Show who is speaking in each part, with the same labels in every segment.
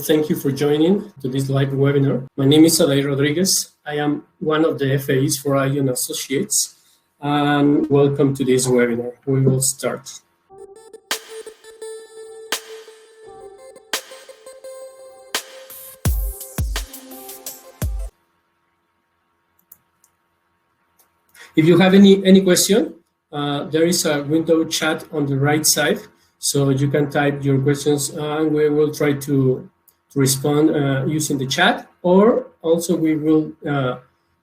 Speaker 1: Thank you for joining to this live webinar. My name is Adair Rodriguez. I am one of the FAs for Ion Associates, and welcome to this webinar. We will start. If you have any question, there is a window chat on the right side, so you can type your questions and we will try to respond using the chat, or also we will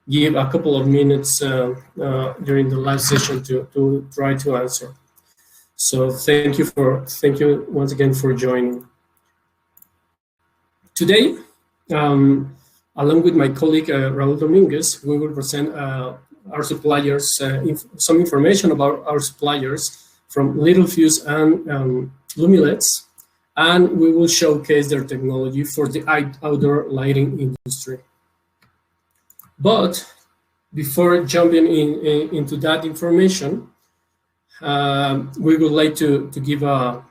Speaker 1: give a couple of minutes during the live session to try to answer. So thank you once again for joining. Today, along with my colleague Raul Dominguez, we will present our suppliers, some information about our suppliers from Littelfuse and Lumileds, and we will showcase their technology for the outdoor lighting industry. But before jumping into that information, we would like to give a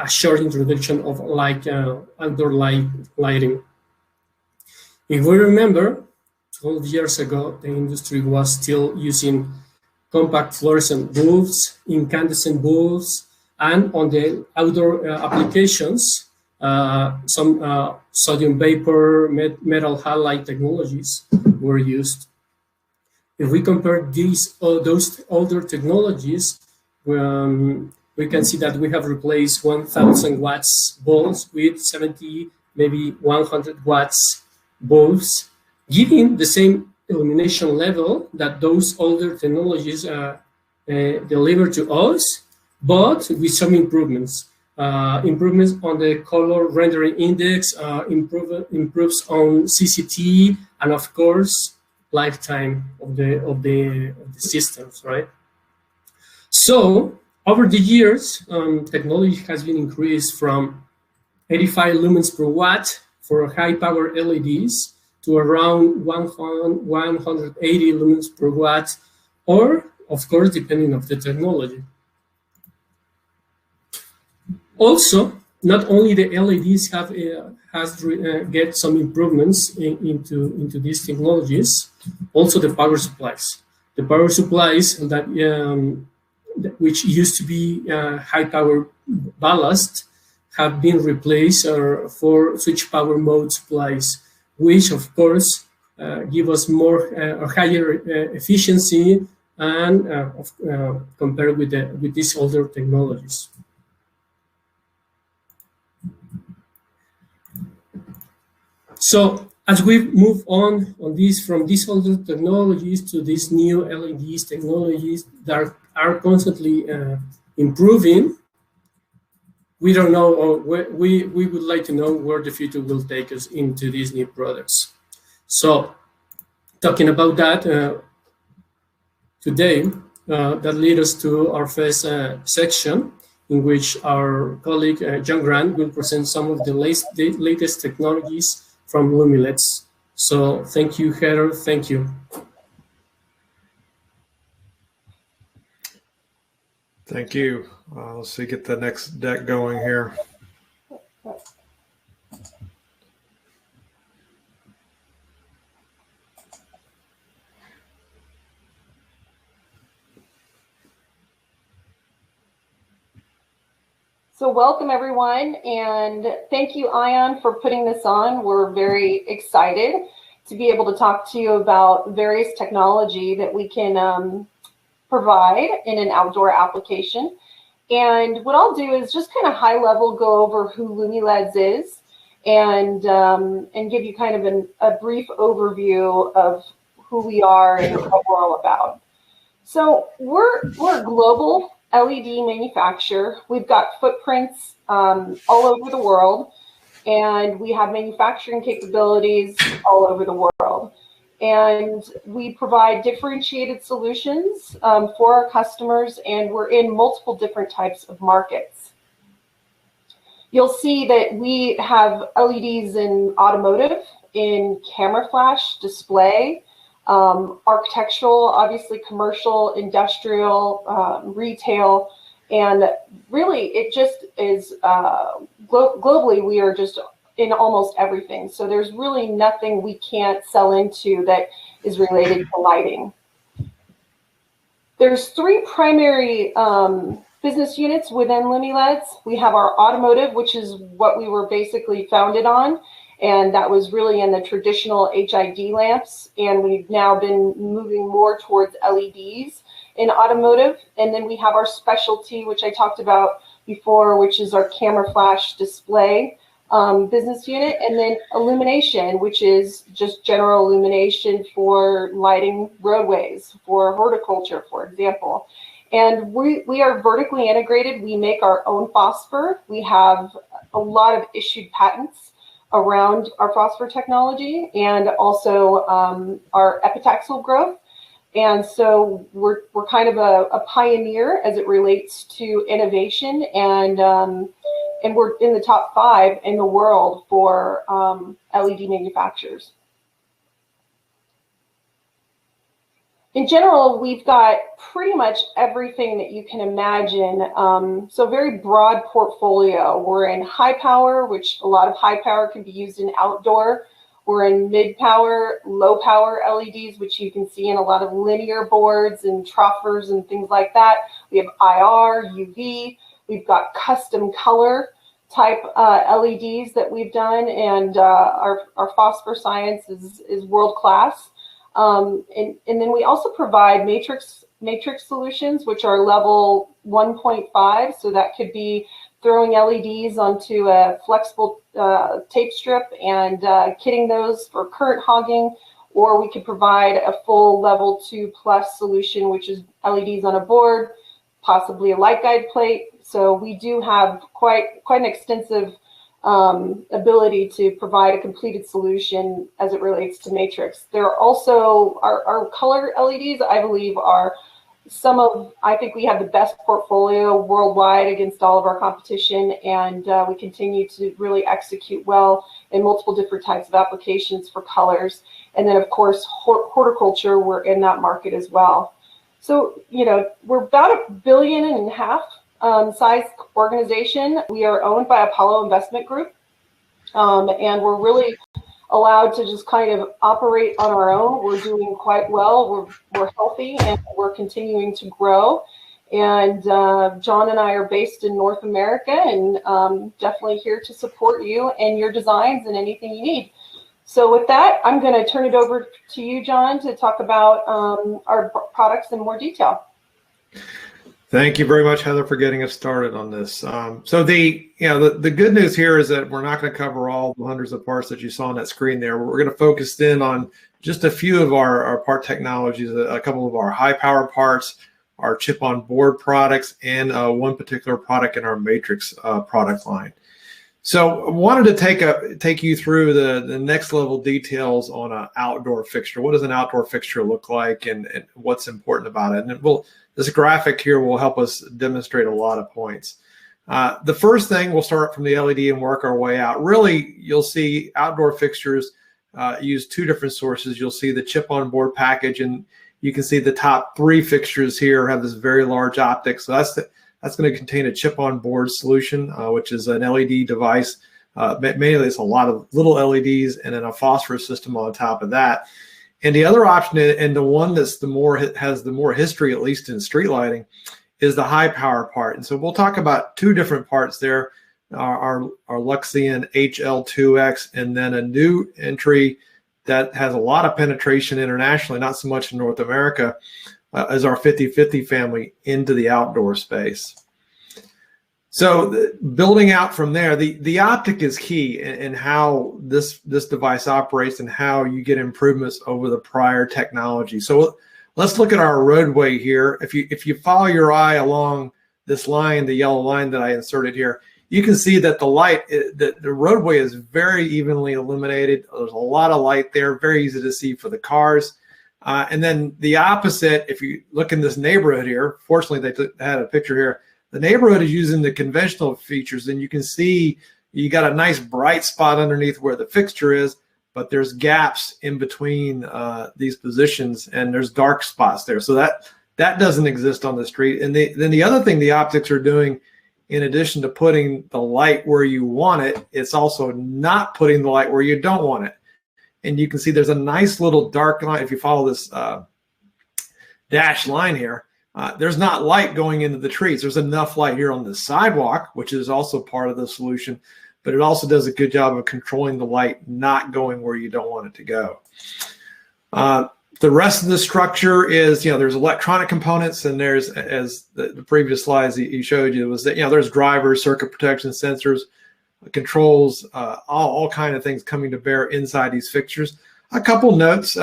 Speaker 1: short introduction of outdoor lighting. If we remember, 12 years ago, the industry was still using compact fluorescent bulbs, incandescent bulbs, and on the outdoor applications, some sodium vapor, metal halide technologies were used. If we compare those older technologies, we can see that we have replaced 1,000 watts bulbs with 70, maybe 100 watts bulbs, giving the same illumination level that those older technologies deliver to us, but with some improvements. Improvements on the color rendering index, improves on CCT, and of course, lifetime of the systems, right? So over the years, technology has been increased from 85 lumens per watt for high power LEDs to around 180 lumens per watt, or of course, depending on the technology. Also, not only the LEDs get some improvements into these technologies, also the power supplies. The power supplies that which used to be high power ballast have been replaced for switch power mode supplies, which of course give us more or higher efficiency and compared with these older technologies. So as we move on from these older technologies to these new LEDs technologies that are constantly improving, we don't know, or we would like to know where the future will take us into these new products. So talking about that today, that leads us to our first section, in which our colleague John Grant will present some of the latest technologies from Lumileds. So thank you, Heather. Thank you.
Speaker 2: Thank you. Let's see, get the next deck going here.
Speaker 3: So welcome everyone, and thank you, Ion, for putting this on. We're very excited to be able to talk to you about various technology that we can provide in an outdoor application. And what I'll do is just kind of high level go over who Lumileds is and give you kind of a brief overview of who we are and what we're all about. So we're a global LED manufacturer. We've got footprints all over the world, and we have manufacturing capabilities all over the world. And we provide differentiated solutions for our customers, and we're in multiple different types of markets. You'll see that we have LEDs in automotive, in camera flash, display, architectural, obviously commercial, industrial, retail, and really it just is globally we are just in almost everything. So there's really nothing we can't sell into that is related to lighting. There's three primary business units within LumiLEDs. We have our automotive, which is what we were basically founded on, and that was really in the traditional HID lamps, and we've now been moving more towards LEDs in automotive. And then we have our specialty, which I talked about before, which is our camera flash display business unit, and then illumination, which is just general illumination for lighting roadways, for horticulture, for example. And we are vertically integrated. We make our own phosphor. We have a lot of issued patents around our phosphor technology, and also our epitaxial growth. And so we're kind of a pioneer as it relates to innovation, and we're in the top 5 in the world for LED manufacturers. In general, we've got pretty much everything that you can imagine. So very broad portfolio. We're in high power, which a lot of high power can be used in outdoor. We're in mid power, low power LEDs, which you can see in a lot of linear boards and troffers and things like that. We have IR, UV. We've got custom color type LEDs that we've done, and our phosphor science is world class. And then we also provide matrix solutions, which are level 1.5. So that could be throwing LEDs onto a flexible tape strip and kitting those for current hogging, or we could provide a full level 2+ solution, which is LEDs on a board, possibly a light guide plate. So we do have quite an extensive ability to provide a completed solution as it relates to matrix. There are also our color LEDs, I believe, are I think we have the best portfolio worldwide against all of our competition, and we continue to really execute well in multiple different types of applications for colors. And then, of course, horticulture, we're in that market as well. So, we're about $1.5 billion size organization. We are owned by Apollo Investment Group, and we're really allowed to just kind of operate on our own. We're doing quite well. We're healthy, and we're continuing to grow. And John and I are based in North America, and definitely here to support you and your designs and anything you need. So with that, I'm going to turn it over to you, John, to talk about our products in more detail.
Speaker 2: Thank you very much, Heather, for getting us started on this. So the good news here is that we're not going to cover all the hundreds of parts that you saw on that screen there. We're going to focus in on just a few of our part technologies, a couple of our high power parts, our chip on board products, and one particular product in our Matrix product line. So I wanted to take you through the next level details on an outdoor fixture. What does an outdoor fixture look like, and what's important about it? And this graphic here will help us demonstrate a lot of points. The first thing, we'll start from the LED and work our way out. Really, you'll see outdoor fixtures use 2 different sources. You'll see the chip on board package, and you can see the top 3 fixtures here have this very large optic. So that's going to contain a chip on board solution, which is an LED device. Mainly it's a lot of little LEDs and then a phosphorus system on top of that. And the other option, and the one that's has the more history, at least in street lighting, is the high power part. And so we'll talk about 2 different parts there, our Luxeon HL2X, and then a new entry that has a lot of penetration internationally, not so much in North America, as our 5050 family into the outdoor space. So building out from there, the optic is key in how this device operates and how you get improvements over the prior technology. So let's look at our roadway here. If you follow your eye along this line, the yellow line that I inserted here, you can see that the roadway is very evenly illuminated. There's a lot of light there, very easy to see for the cars. And then the opposite, if you look in this neighborhood here, fortunately they had a picture here. The neighborhood is using the conventional features, and you can see you got a nice bright spot underneath where the fixture is, but there's gaps in between these positions, and there's dark spots there. So that doesn't exist on the street. And then the other thing the optics are doing in addition to putting the light where you want it, it's also not putting the light where you don't want it. And you can see there's a nice little dark line. If you follow this dashed line here, there's not light going into the trees. There's enough light here on the sidewalk, which is also part of the solution, but it also does a good job of controlling the light not going where you don't want it to go. The rest of the structure is, there's electronic components, and there's, as the previous slides he showed you, was that, there's drivers, circuit protection sensors, controls, all kind of things coming to bear inside these fixtures. A couple notes,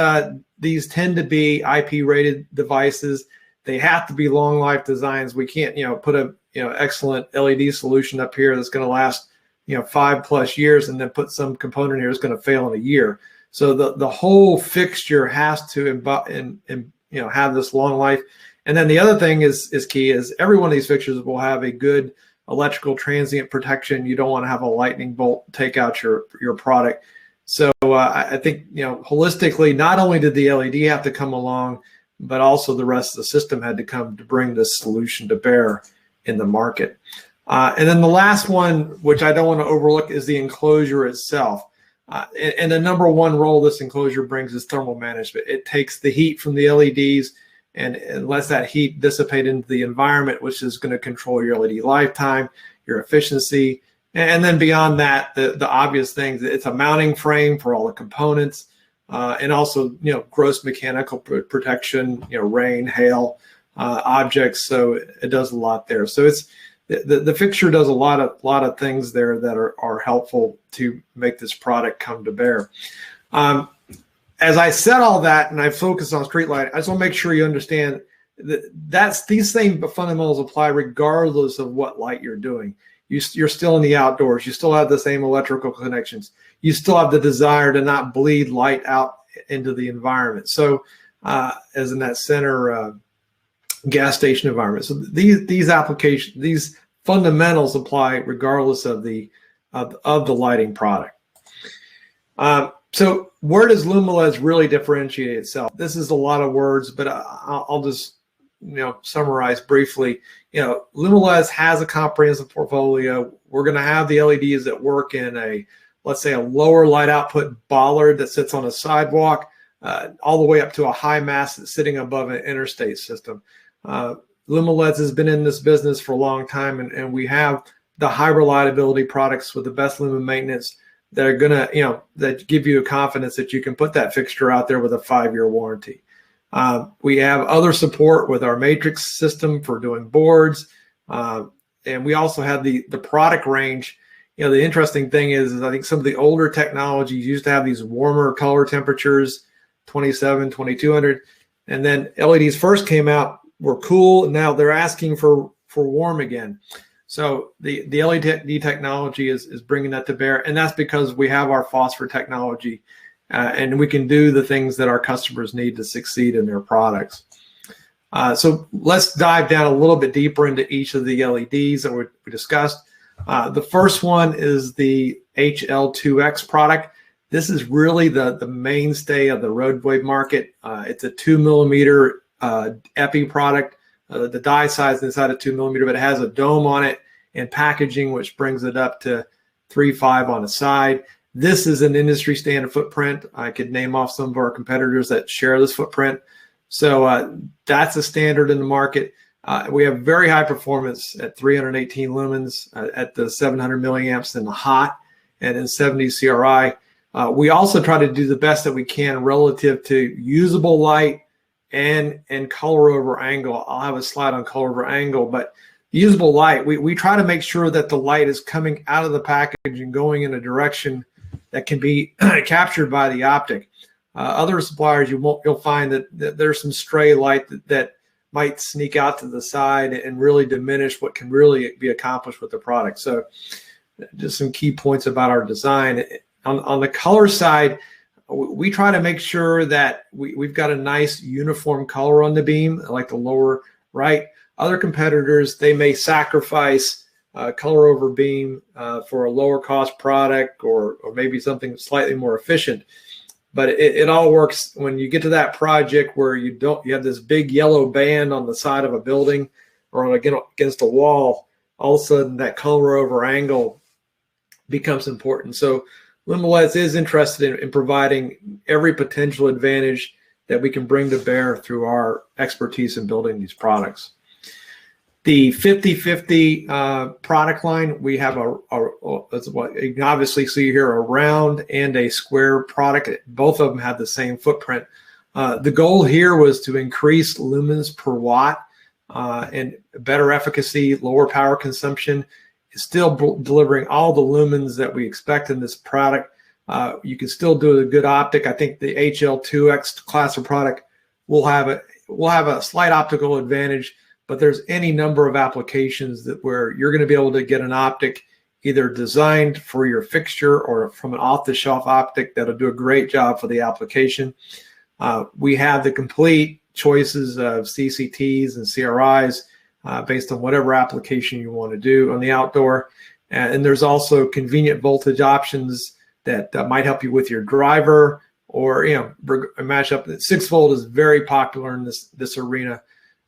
Speaker 2: these tend to be IP rated devices. They have to be long life designs. We can't, put a, excellent LED solution up here that's going to last, 5+ years, and then put some component here that's going to fail in a year. So the whole fixture has to have this long life. And then the other thing is key is every one of these fixtures will have a good electrical transient protection. You don't want to have a lightning bolt take out your product. So I think, holistically, not only did the LED have to come along, but also the rest of the system had to come to bring this solution to bear in the market. And then the last one, which I don't want to overlook, is the enclosure itself. And the number one role this enclosure brings is thermal management. It takes the heat from the LEDs and lets that heat dissipate into the environment, which is going to control your LED lifetime, your efficiency. And then beyond that, the obvious things, it's a mounting frame for all the components, and also, gross mechanical protection, rain, hail, objects. So it does a lot there. So it's, the fixture does a lot of things there that are helpful to make this product come to bear. As I said all that, and I focus on street light, I just want to make sure you understand that these same fundamentals apply regardless of what light you're doing. You're still in the outdoors. You still have the same electrical connections. You still have the desire to not bleed light out into the environment. So as in that center gas station environment. So these applications, these fundamentals apply regardless of the lighting product. So where does Lumileds really differentiate itself? This is a lot of words, but I'll just summarize briefly. Lumileds has a comprehensive portfolio. We're going to have the LEDs that work in let's say a lower light output bollard that sits on a sidewalk, all the way up to a high mast that's sitting above an interstate system. Lumileds has been in this business for a long time, and we have the high reliability products with the best lumen maintenance that are going to, that give you a confidence that you can put that fixture out there with a 5-year warranty. We have other support with our matrix system for doing boards. And we also have the product range. The interesting thing is I think some of the older technologies used to have these warmer color temperatures, 27, 2200. And then LEDs first came out, were cool, and now they're asking for warm again. So the LED technology is bringing that to bear, and that's because we have our phosphor technology, and we can do the things that our customers need to succeed in their products. So let's dive down a little bit deeper into each of the LEDs that we discussed. The first one is the HL2X product. This is really the mainstay of the roadway market. It's a 2 millimeter epi product. The die size inside a 2 millimeter, but it has a dome on it and packaging, which brings it up to 3.5 on the side. This is an industry standard footprint. I could name off some of our competitors that share this footprint. So that's a standard in the market. We have very high performance at 318 lumens at the 700 milliamps in the hot and in 70 CRI. We also try to do the best that we can relative to usable light and color over angle. I'll have a slide on color over angle, but usable light, we try to make sure that the light is coming out of the package and going in a direction that can be captured by the optic. Other suppliers, you'll find that there's some stray light that might sneak out to the side and really diminish what can really be accomplished with the product. So just some key points about our design. On the color side, we try to make sure that we've got a nice uniform color on the beam, like the lower right. Other competitors, they may sacrifice color over beam for a lower cost product or maybe something slightly more efficient. But it all works when you get to that project where you have this big yellow band on the side of a building or against a wall. all of a sudden that color over angle becomes important. So Lumileds is interested in providing every potential advantage that we can bring to bear through our expertise in building these products. The 50/50 product line, we have that's what you can obviously see here, a round and a square product. Both of them have the same footprint. The goal here was to increase lumens per watt and better efficacy, lower power consumption. It's still delivering all the lumens that we expect in this product. You can still do a good optic. I think the HL2X class of product will have a slight optical advantage, but there's any number of applications where you're going to be able to get an optic either designed for your fixture or from an off-the-shelf optic that'll do a great job for the application. We have the complete choices of CCTs and CRIs based on whatever application you want to do on the outdoor. And there's also convenient voltage options that might help you with your driver, or match up. 6 volt is very popular in this arena.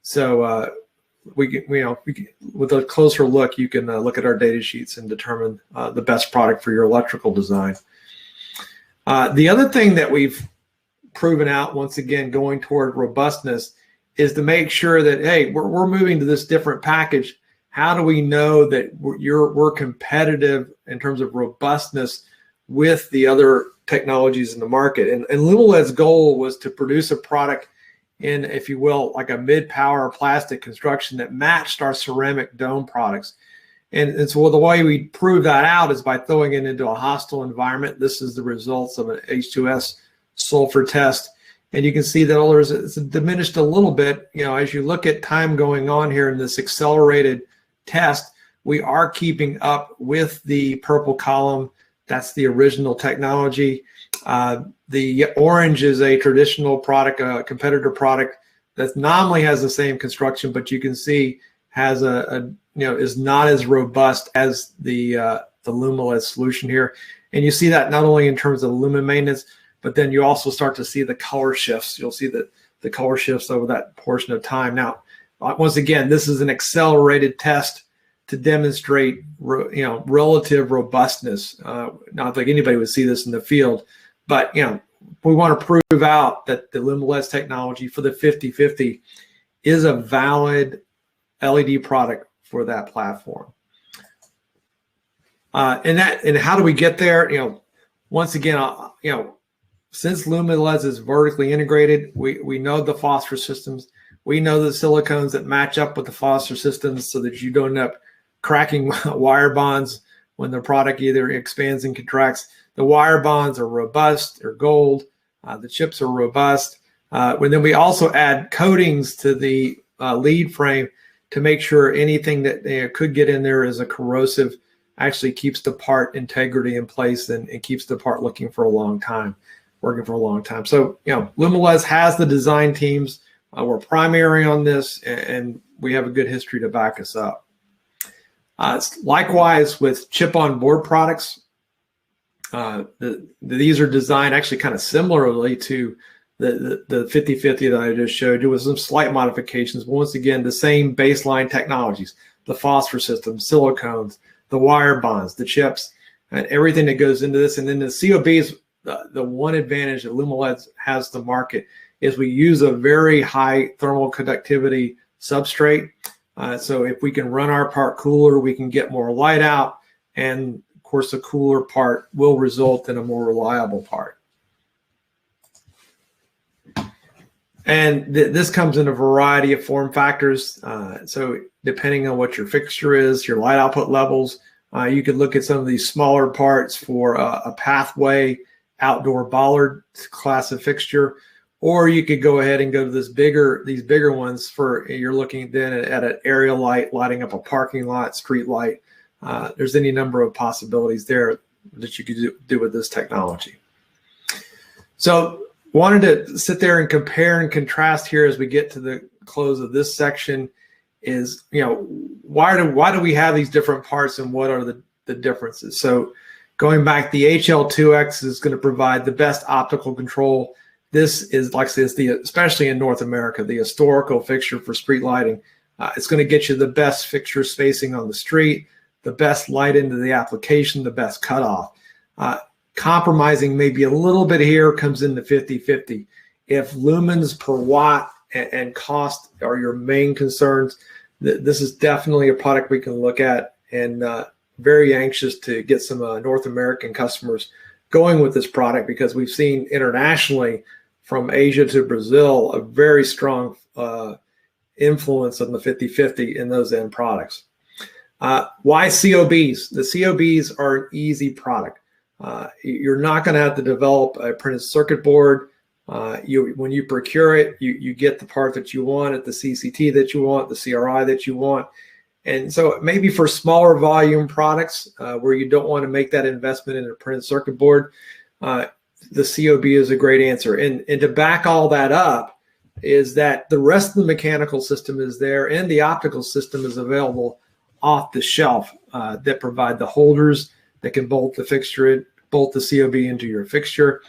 Speaker 2: So we can, with a closer look, you can look at our data sheets and determine the best product for your electrical design. The other thing that we've proven out, once again, going toward robustness, is to make sure that, hey, we're moving to this different package. How do we know that we're competitive in terms of robustness with the other technologies in the market? And Lumiled's goal was to produce a product in, if you will, like a mid-power plastic construction that matched our ceramic dome products. And so the way we prove that out is by throwing it into a hostile environment. This is the results of an H2S sulfur test. And you can see that it's diminished a little bit. As you look at time going on here in this accelerated test, we are keeping up with the purple column. That's the original technology. The orange is a traditional product, a competitor product that nominally has the same construction, but you can see has is not as robust as the Lumiled solution here. And you see that not only in terms of lumen maintenance, but then you also start to see the color shifts. You'll see the color shifts over that portion of time. Now, once again, this is an accelerated test to demonstrate, relative robustness. Not like anybody would see this in the field, but we want to prove out that the Lumiled technology for the 50/50 is a valid LED product for that platform. And how do we get there? Once again, since Lumiled is vertically integrated, we know the phosphor systems. We know the silicones that match up with the phosphor systems so that you don't end up cracking wire bonds when the product either expands and contracts. The wire bonds are robust, they're gold. The chips are robust. And then we also add coatings to the lead frame to make sure anything that could get in there as a corrosive actually keeps the part integrity in place and keeps the part working for a long time. So, Lumiled has the design teams. We're primary on this, and we have a good history to back us up. Likewise with chip-on-board products, these are designed actually kind of similarly to the 50/50 that I just showed you, with some slight modifications. But once again, the same baseline technologies: the phosphor system, silicones, the wire bonds, the chips, and everything that goes into this. And then the COBs, the one advantage that Lumiled has to market is we use a very high thermal conductivity substrate. So if we can run our part cooler, we can get more light out, and of course the cooler part will result in a more reliable part. And this comes in a variety of form factors. So depending on what your fixture is, your light output levels, you could look at some of these smaller parts for a pathway outdoor bollard class of fixture, or you could go ahead and go to these bigger ones for, you're looking then at an area light lighting up a parking lot, street light. There's any number of possibilities there that you could do with this technology. So wanted to sit there and compare and contrast here as we get to the close of this section is, why do we have these different parts, and what are the differences? So going back, the HL2X is going to provide the best optical control. This is, like I said, especially in North America, the historical fixture for street lighting. It's going to get you the best fixture spacing on the street, the best light into the application, the best cutoff. Compromising maybe a little bit here comes into 50-50. If lumens per watt and cost are your main concerns, this is definitely a product we can look at, and very anxious to get some North American customers going with this product, because we've seen internationally from Asia to Brazil a very strong influence on the 50-50 in those end products. Why COBs? The COBs are an easy product. You're not going to have to develop a printed circuit board. When you procure it, you get the part that you want at the CCT that you want, the CRI that you want. And so maybe for smaller volume products where you don't want to make that investment in a printed circuit board, the COB is a great answer. And to back all that up is that the rest of the mechanical system is there, and the optical system is available off the shelf that provide the holders that can bolt the COB into your fixture.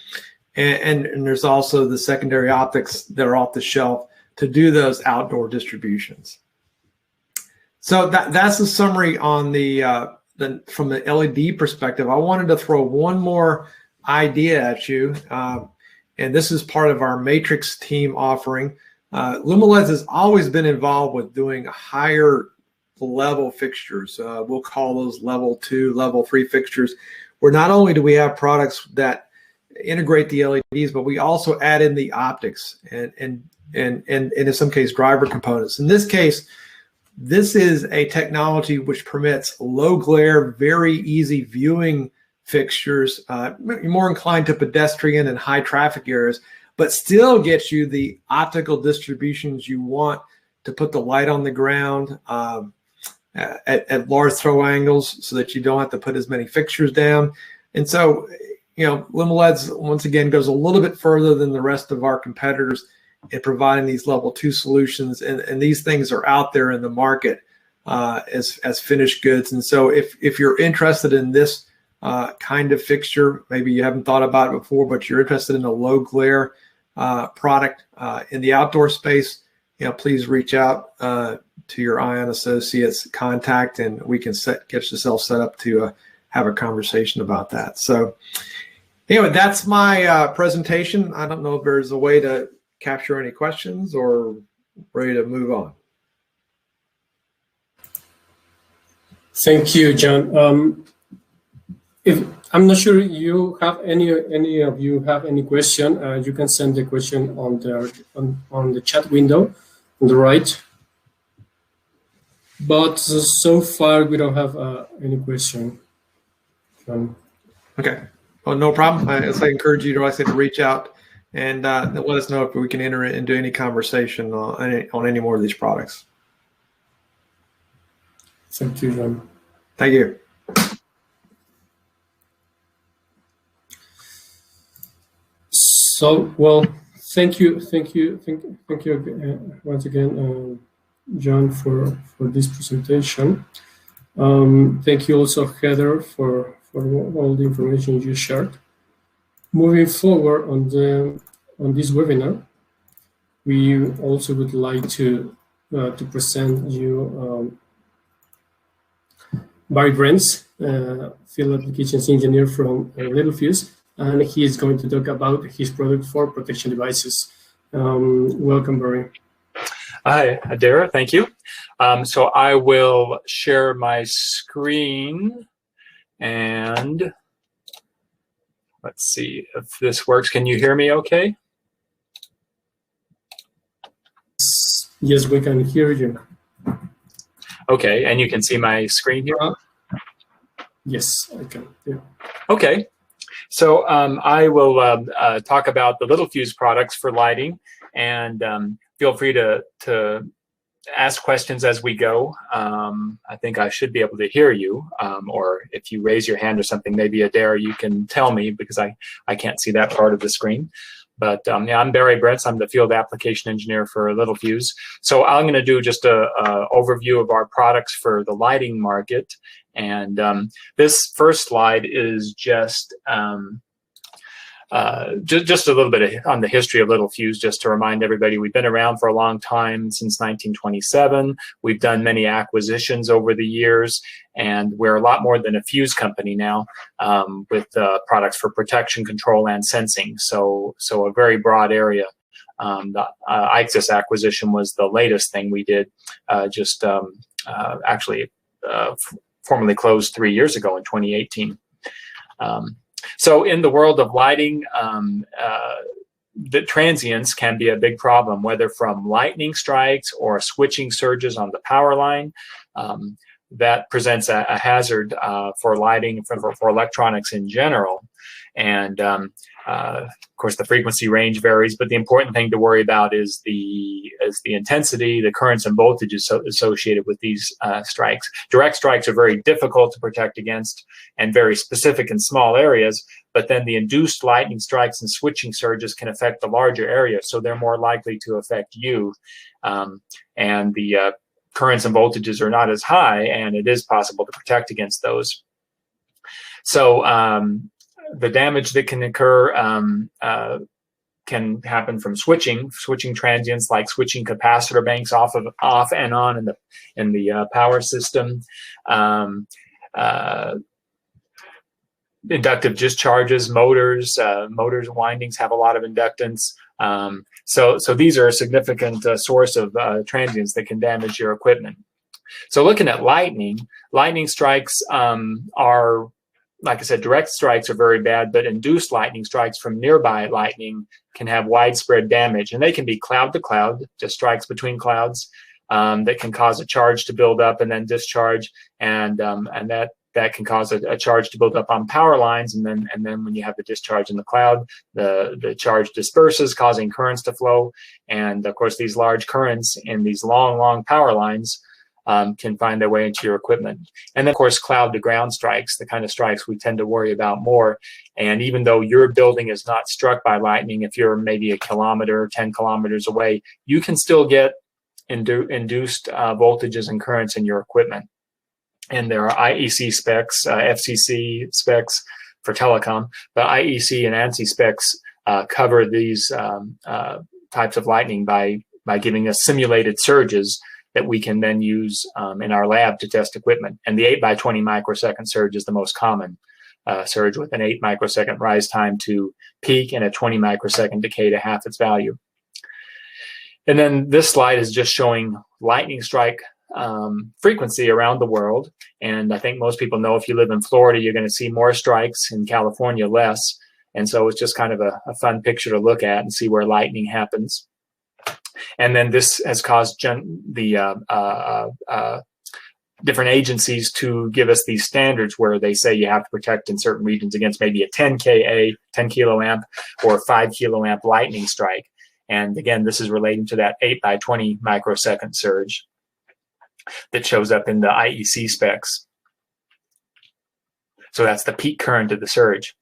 Speaker 2: And there's also the secondary optics that are off the shelf to do those outdoor distributions. So that's the summary on from the LED perspective. I wanted to throw one more idea at you, and this is part of our Matrix team offering. Lumileds has always been involved with doing higher level fixtures. We'll call those level 2, level 3 fixtures, where not only do we have products that integrate the LEDs, but we also add in the optics and in some case driver components. In this case, this is a technology which permits low glare, very easy viewing fixtures, more inclined to pedestrian and high traffic areas, but still gets you the optical distributions you want to put the light on the ground at large throw angles, so that you don't have to put as many fixtures down. And so, Lumileds, once again, goes a little bit further than the rest of our competitors in providing these level 2 solutions. And these things are out there in the market as finished goods. And so if you're interested in this kind of fixture, maybe you haven't thought about it before, but you're interested in a low glare product in the outdoor space, please reach out to your Ion Associates contact, and we can get yourself set up to have a conversation about that. So anyway, that's my presentation. I don't know if there's a way to capture any questions or ready to move on.
Speaker 1: Thank you, John. If I'm not sure you have any of you have any question, you can send the question on the chat window on the right. But so far we don't have any question.
Speaker 2: Okay. Well, no problem. I encourage you to reach out and let us know if we can enter into any conversation on any more of these products.
Speaker 1: Thank you, John.
Speaker 2: Thank you.
Speaker 1: So, well, thank you once again, John, for this presentation. Thank you also, Heather, for all the information you shared. Moving forward on this webinar, we also would like to present you Barry Brents, field applications engineer from Littelfuse, and he is going to talk about his product for protection devices. Welcome, Barry.
Speaker 4: Hi, Adaira, thank you. So I will share my screen, and let's see if this works. Can you hear me okay?
Speaker 1: Yes, we can hear you.
Speaker 4: Okay, and you can see my screen here?
Speaker 1: Yes, I can. Yeah.
Speaker 4: Okay, so I will talk about the Littelfuse products for lighting, and feel free to ask questions as we go. I think I should be able to hear you, or if you raise your hand or something, maybe Adair, you can tell me, because I can't see that part of the screen. But yeah, I'm Barry Brents. I'm the field application engineer for Littelfuse. So I'm going to do just a overview of our products for the lighting market. And this first slide is just just a little bit on the history of Littelfuse, just to remind everybody, we've been around for a long time, since 1927. We've done many acquisitions over the years, and we're a lot more than a fuse company now, with products for protection, control, and sensing. So a very broad area. The IXYS acquisition was the latest thing we did, actually formally closed 3 years ago in 2018. So in the world of lighting, the transients can be a big problem, whether from lightning strikes or switching surges on the power line. That presents a hazard for lighting, for electronics in general. And of course, the frequency range varies, but the important thing to worry about is the intensity, the currents and voltages associated with these strikes. Direct strikes are very difficult to protect against and very specific in small areas, but then the induced lightning strikes and switching surges can affect the larger area, so they're more likely to affect you. And the currents and voltages are not as high, and it is possible to protect against those. So the damage that can occur can happen from switching transients, like switching capacitor banks off and on in the power system. Inductive discharges, motors windings have a lot of inductance. So these are a significant source of transients that can damage your equipment. So looking at lightning strikes are, like I said, direct strikes are very bad, but induced lightning strikes from nearby lightning can have widespread damage, and they can be cloud to cloud, just strikes between clouds, that can cause a charge to build up and then discharge, and that can cause a charge to build up on power lines, and then when you have the discharge in the cloud, the charge disperses, causing currents to flow. And of course, these large currents in these long power lines can find their way into your equipment. And then, of course, cloud to ground strikes, the kind of strikes we tend to worry about more. And even though your building is not struck by lightning, if you're maybe a kilometer, 10 kilometers away, you can still get induced voltages and currents in your equipment. And there are IEC specs, FCC specs for telecom, but IEC and ANSI specs cover these types of lightning by giving us simulated surges that we can then use in our lab to test equipment. And the 8 by 20 microsecond surge is the most common surge, with an 8 microsecond rise time to peak and a 20 microsecond decay to half its value. And then this slide is just showing lightning strike frequency around the world. And I think most people know, if you live in Florida, you're going to see more strikes, in California less. And so it's just kind of a fun picture to look at and see where lightning happens. And then this has caused the different agencies to give us these standards where they say you have to protect in certain regions against maybe a 10 KA, 10 kiloamp, or 5 kiloamp lightning strike. And again, this is relating to that 8 by 20 microsecond surge that shows up in the IEC specs. So that's the peak current of the surge.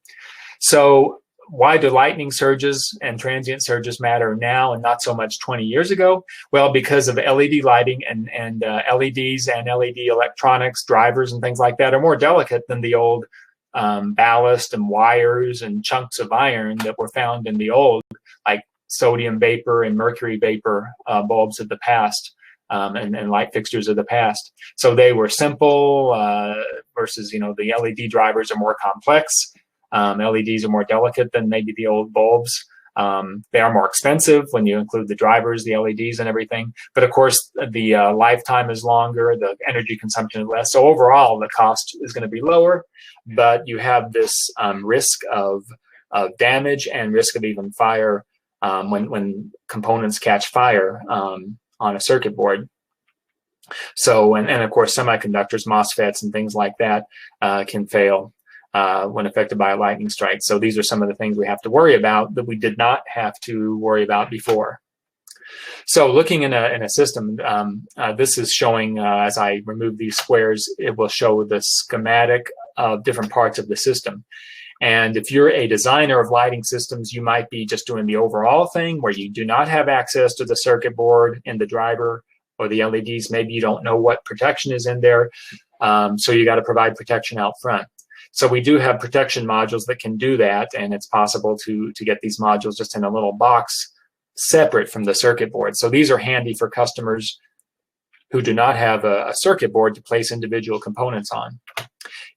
Speaker 4: So why do lightning surges and transient surges matter now and not so much 20 years ago? Well, because of LED lighting and LEDs and LED electronics, drivers and things like that are more delicate than the old ballast and wires and chunks of iron that were found in the old, like sodium vapor and mercury vapor bulbs of the past. And light fixtures of the past. So they were simple versus, the LED drivers are more complex. LEDs are more delicate than maybe the old bulbs. They are more expensive when you include the drivers, the LEDs and everything. But of course, the lifetime is longer, the energy consumption is less. So overall, the cost is going to be lower, but you have this risk of damage and risk of even fire when components catch fire on a circuit board. So, and of course, semiconductors, MOSFETs and things like that can fail when affected by a lightning strike. So these are some of the things we have to worry about that we did not have to worry about before. So looking in a system, this is showing, as I remove these squares, it will show the schematic of different parts of the system. And if you're a designer of lighting systems, you might be just doing the overall thing where you do not have access to the circuit board and the driver or the LEDs. Maybe you don't know what protection is in there. So you got to provide protection out front. So we do have protection modules that can do that, and it's possible to get these modules just in a little box separate from the circuit board. So these are handy for customers who do not have a circuit board to place individual components on.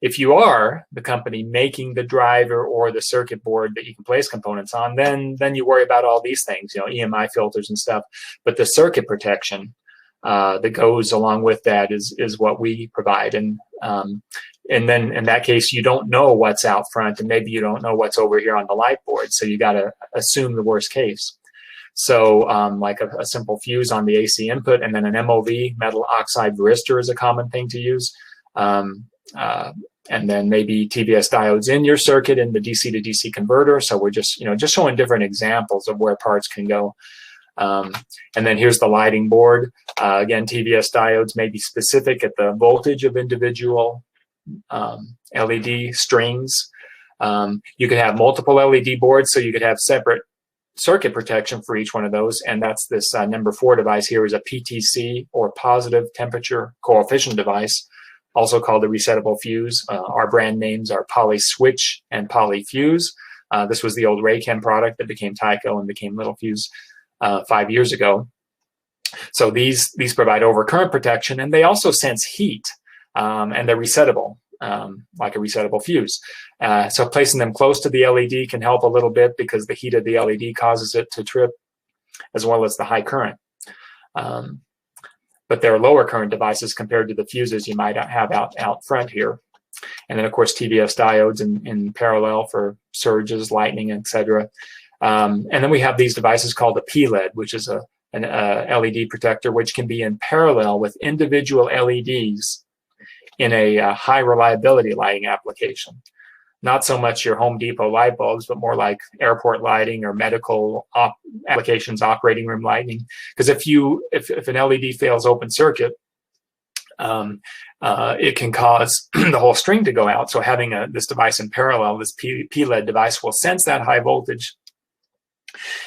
Speaker 4: If you are the company making the driver or the circuit board that you can place components on, then you worry about all these things, EMI filters and stuff. But the circuit protection that goes along with that is what we provide. And then in that case, you don't know what's out front, and maybe you don't know what's over here on the light board. So you got to assume the worst case. So like a simple fuse on the AC input, and then an MOV, metal oxide varistor, is a common thing to use. And then maybe TVS diodes in your circuit in the DC to DC converter. So we're just showing different examples of where parts can go. And then here's the lighting board. Again, TVS diodes may be specific at the voltage of individual LED strings. You could have multiple LED boards, so you could have separate circuit protection for each one of those. And that's this number 4 device here is a PTC, or positive temperature coefficient device, also called the resettable fuse. Our brand names are PolySwitch and PolyFuse. This was the old Raychem product that became Tyco and became Littelfuse 5 years ago. So these provide overcurrent protection, and they also sense heat, and they're resettable, like a resettable fuse. So placing them close to the LED can help a little bit because the heat of the LED causes it to trip, as well as the high current. But they're lower current devices compared to the fuses you might have out front here. And then, of course, TVS diodes in parallel for surges, lightning, etc. And then we have these devices called a PLED, which is an LED protector, which can be in parallel with individual LEDs in a high reliability lighting application. Not so much your Home Depot light bulbs, but more like airport lighting or medical applications, operating room lighting. Because if an LED fails open circuit, it can cause the whole string to go out. So having this device in parallel, this PLED device, will sense that high voltage.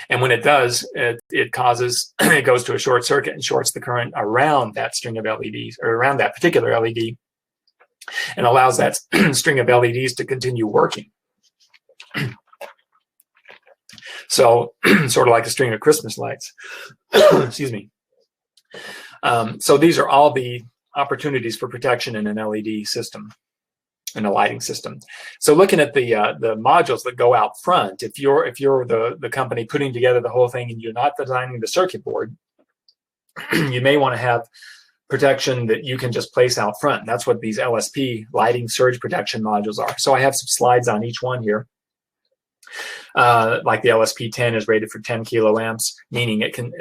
Speaker 4: And when it does, it goes to a short circuit and shorts the current around that string of LEDs, or around that particular LED, and allows that string of LEDs to continue working. So sort of like a string of Christmas lights. Excuse me. So these are all the opportunities for protection in an LED system, in a lighting system. So looking at the modules that go out front, if you're the company putting together the whole thing and you're not designing the circuit board, you may want to have protection that you can just place out front. And that's what these LSP lighting surge protection modules are. So I have some slides on each one here. Like the LSP10 is rated for 10 kiloamps, meaning it can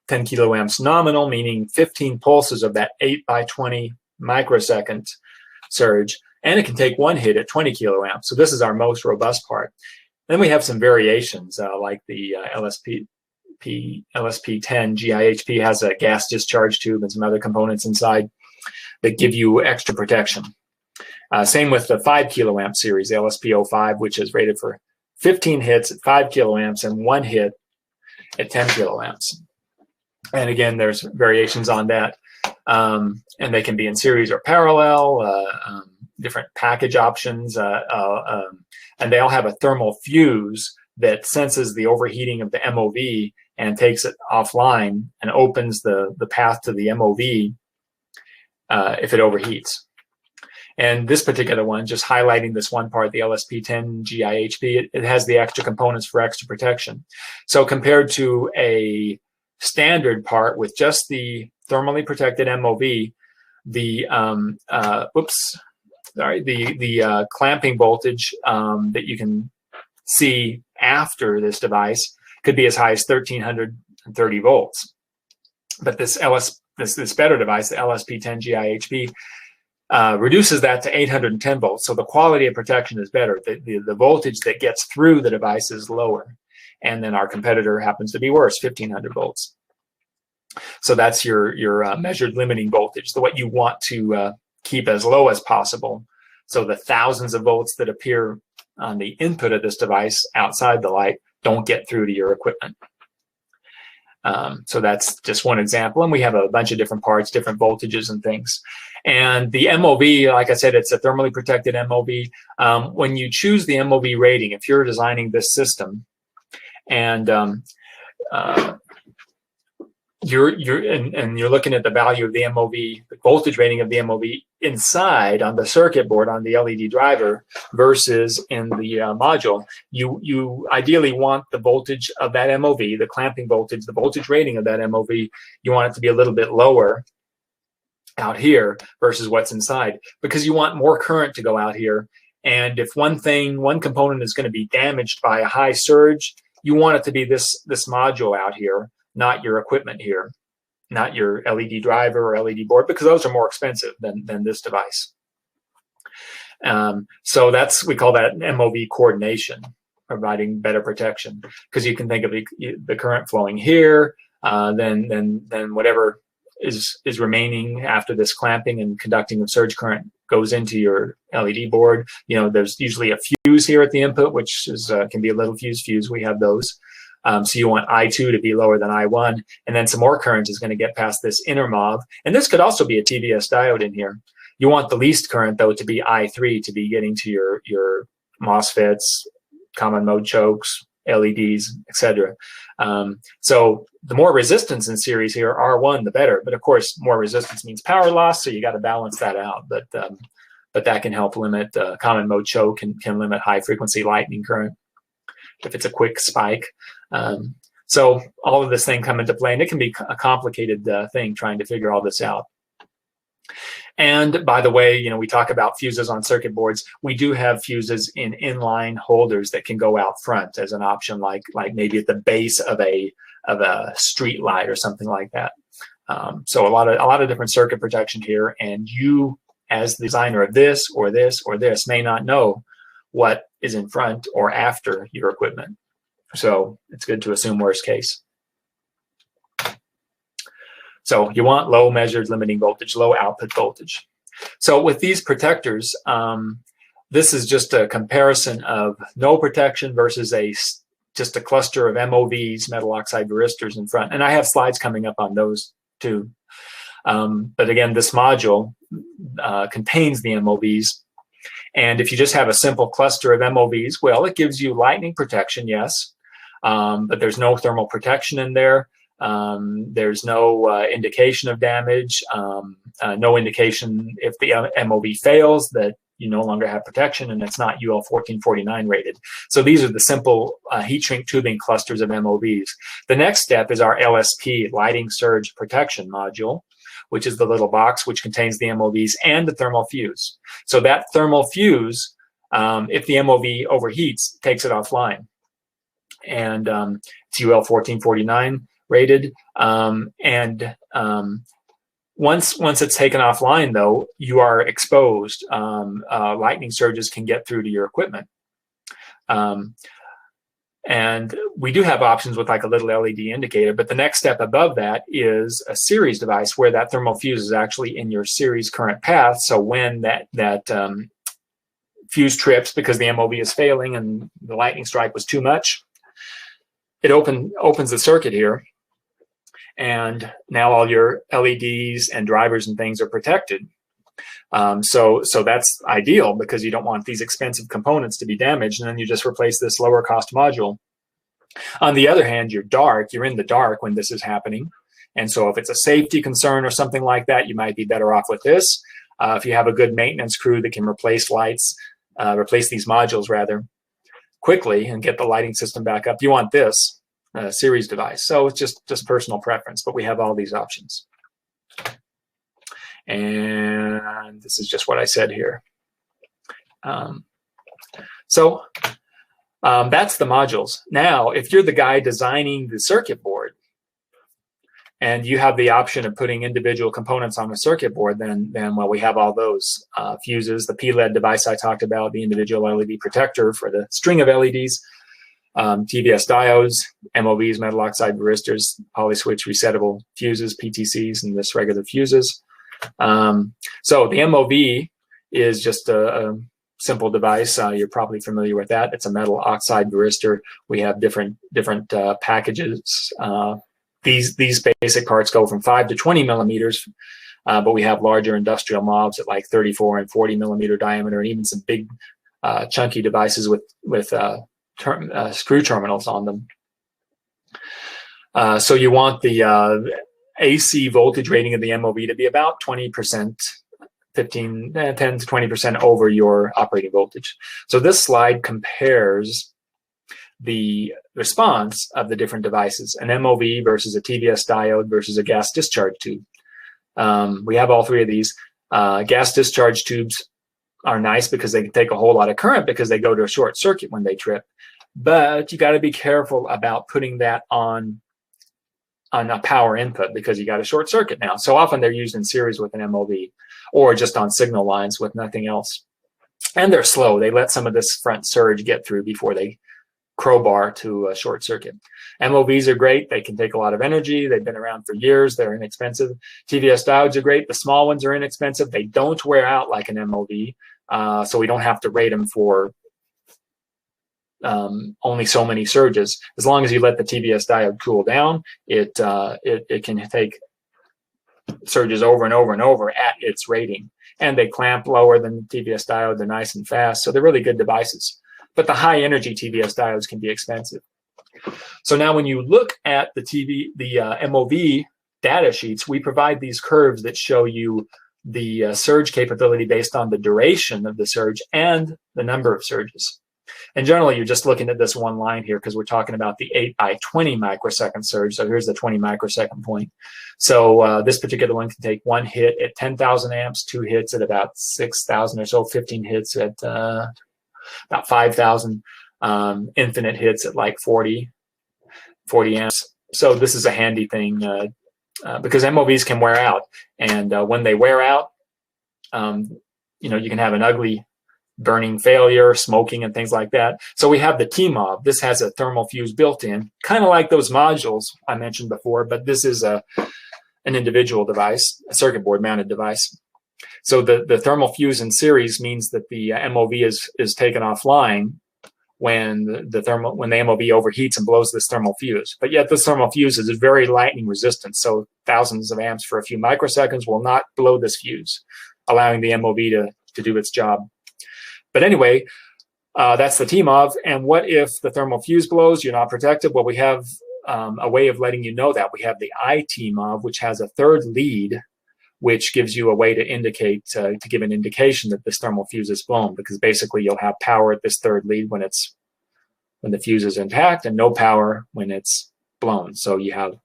Speaker 4: 10 kiloamps nominal, meaning 15 pulses of that 8x20 microsecond surge, and it can take one hit at 20 kiloamps. So this is our most robust part. Then we have some variations, like the LSP10 GIHP has a gas discharge tube and some other components inside that give you extra protection. Same with the 5 kiloamp series, the LSP05, which is rated for 15 hits at 5 kiloamps and one hit at 10 kiloamps. And again, there's variations on that. And they can be in series or parallel, different package options. And they all have a thermal fuse that senses the overheating of the MOV and takes it offline and opens the path to the MOV if it overheats. And this particular one, just highlighting this one part, the LSP10 GIHP, it has the extra components for extra protection. So compared to a standard part with just the thermally protected MOV, the clamping voltage that you can see after this device could be as high as 1330 volts. But this better device, the LSP10 GIHP, reduces that to 810 volts. So the quality of protection is better. The voltage that gets through the device is lower. And then our competitor happens to be worse, 1500 volts. So that's your measured limiting voltage, what you want to keep as low as possible. So the thousands of volts that appear on the input of this device outside the light don't get through to your equipment. So that's just one example. And we have a bunch of different parts, different voltages and things. And the MOV, like I said, it's a thermally protected MOV. When you choose the MOV rating, if you're designing this system and you're looking at the value of the MOV, the voltage rating of the MOV inside on the circuit board on the LED driver versus in the module, you ideally want the voltage of that MOV, the clamping voltage, the voltage rating of that MOV, you want it to be a little bit lower out here versus what's inside, because you want more current to go out here. And if one component is going to be damaged by a high surge, you want it to be this module out here, not your equipment here, not your LED driver or LED board, because those are more expensive than this device. So we call that MOV coordination, providing better protection, because you can think of the current flowing here, then whatever is remaining after this clamping and conducting of surge current goes into your LED board. There's usually a fuse here at the input, which can be a little fuse. We have those. So you want I2 to be lower than I1, and then some more current is going to get past this inner MOV. And this could also be a TVS diode in here. You want the least current, though, to be I3, to be getting to your MOSFETs, common mode chokes, LEDs, etc. So the more resistance in series here, R1, the better. But of course, more resistance means power loss, so you got to balance that out. But that can help limit common mode choke, can limit high frequency lightning current if it's a quick spike. So all of this thing come into play, and it can be a complicated thing trying to figure all this out. And by the way, we talk about fuses on circuit boards. We do have fuses in inline holders that can go out front as an option, like maybe at the base of a street light or something like that. So a lot of different circuit protection here, and you, as the designer of this or this or this, may not know what is in front or after your equipment. So it's good to assume worst case. So you want low measured limiting voltage, low output voltage. So with these protectors, this is just a comparison of no protection versus just a cluster of MOVs, metal oxide varistors in front. And I have slides coming up on those too. But again, this module contains the MOVs. And if you just have a simple cluster of MOVs, well, it gives you lightning protection, yes, but there's no thermal protection in there. There's no indication of damage, no indication if the MOV fails that you no longer have protection, and it's not UL 1449 rated. So these are the simple heat shrink tubing clusters of MOVs. The next step is our LSP, Lighting Surge Protection module, which is the little box which contains the MOVs and the thermal fuse. So that thermal fuse, if the MOV overheats, takes it offline. And it's UL 1449 rated. Once it's taken offline, though, you are exposed. Lightning surges can get through to your equipment. And we do have options with like a little LED indicator, but the next step above that is a series device where that thermal fuse is actually in your series current path. So when that fuse trips because the MOV is failing and the lightning strike was too much, it opens the circuit here. And now all your LEDs and drivers and things are protected. So that's ideal because you don't want these expensive components to be damaged, and then you just replace this lower cost module. On the other hand, you're in the dark when this is happening. And so if it's a safety concern or something like that, you might be better off with this. If you have a good maintenance crew that can replace these modules rather quickly and get the lighting system back up, you want this series device. So it's just personal preference, but we have all these options. And this is just what I said here. So that's the modules. Now, if you're the guy designing the circuit board and you have the option of putting individual components on the circuit board, then well, we have all those fuses, the PLED device I talked about, the individual LED protector for the string of LEDs, TVS diodes, MOVs, metal oxide varistors, polyswitch resettable fuses, PTCs, and just regular fuses. So the MOV is just a simple device. You're probably familiar with that. It's a metal oxide varistor. We have different packages these basic parts go from 5 to 20 millimeters, but we have larger industrial MOVs at like 34 and 40 millimeter diameter, and even some big chunky devices with screw terminals on them. So you want the AC voltage rating of the MOV to be about 20%, 10 to 20% over your operating voltage. So this slide compares the response of the different devices, an MOV versus a TVS diode versus a gas discharge tube. We have all three of these. Gas discharge tubes are nice because they can take a whole lot of current because they go to a short circuit when they trip. But you got to be careful about putting that on a power input because you got a short circuit now. So often they're used in series with an MOV or just on signal lines with nothing else. And they're slow. They let some of this front surge get through before they crowbar to a short circuit. MOVs are great. They can take a lot of energy. They've been around for years. They're inexpensive. TVS diodes are great. The small ones are inexpensive. They don't wear out like an MOV. So we don't have to rate them for only so many surges. As long as you let the TVS diode cool down, it can take surges over and over and over at its rating. And they clamp lower than the TVS diode. They're nice and fast. So they're really good devices. But the high energy TVS diodes can be expensive. So now when you look at the MOV data sheets, we provide these curves that show you the surge capability based on the duration of the surge and the number of surges. And generally, you're just looking at this one line here because we're talking about the 8 by 20 microsecond surge. So here's the 20 microsecond point. So this particular one can take one hit at 10,000 amps, 2 hits at about 6,000 or so, 15 hits at about 5,000, infinite hits at like 40 amps. So this is a handy thing because MOVs can wear out. And when they wear out, you can have an ugly burning failure, smoking, and things like that. So we have the T-MOV. This has a thermal fuse built in, kind of like those modules I mentioned before, but this is an individual device, a circuit board mounted device. So the thermal fuse in series means that the MOV is taken offline when the MOV overheats and blows this thermal fuse. But yet this thermal fuse is very lightning resistant. So thousands of amps for a few microseconds will not blow this fuse, allowing the MOV to do its job. But anyway, that's the T-MOV. And what if the thermal fuse blows? You're not protected. Well, we have a way of letting you know that. We have the iT-MOV, which has a third lead, which gives you a way to indicate, to give an indication that this thermal fuse is blown, because basically you'll have power at this third lead when the fuse is intact, and no power when it's blown. So you have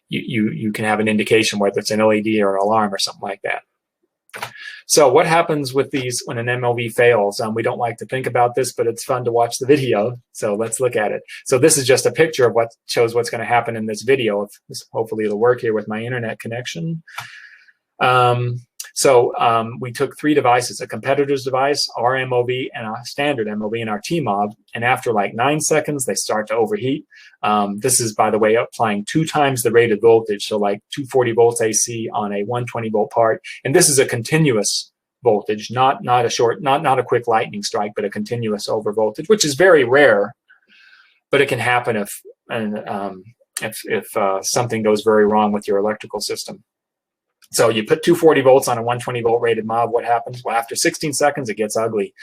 Speaker 4: you can have an indication whether it's an LED or an alarm or something like that. So what happens with these when an MOV fails? We don't like to think about this, but it's fun to watch the video. So let's look at it. So this is just a picture of what shows what's going to happen in this video. Hopefully it'll work here with my internet connection. We took 3 devices, a competitor's device, our MOV, and a standard MOV and our T-MOV. And after like 9 seconds, they start to overheat. This is, by the way, applying 2 times the rated voltage. So like 240 volts AC on a 120 volt part. And this is a continuous voltage, not a quick lightning strike, but a continuous over voltage, which is very rare, but it can happen if something goes very wrong with your electrical system. So you put 240 volts on a 120 volt rated MOV, what happens? Well, after 16 seconds, it gets ugly.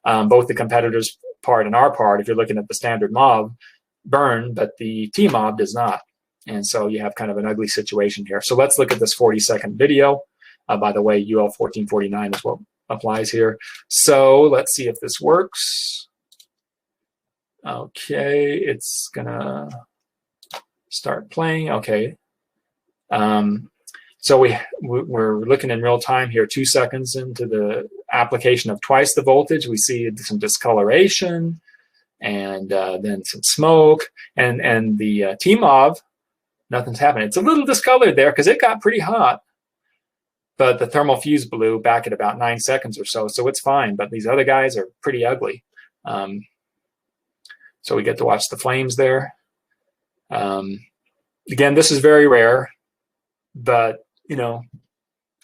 Speaker 4: Both the competitor's part and our part, if you're looking at the standard MOV, burn, but the T-MOV does not. And so you have kind of an ugly situation here. So let's look at this 40-second video. By the way, UL 1449 is what applies here. So let's see if this works. Okay, it's gonna start playing. Okay. So we're looking in real time here, 2 seconds into the application of twice the voltage. We see some discoloration and then some smoke. And the T-MOV, nothing's happening. It's a little discolored there because it got pretty hot. But the thermal fuse blew back at about 9 seconds or so, so it's fine. But these other guys are pretty ugly. So we get to watch the flames there. Again, this is very rare, but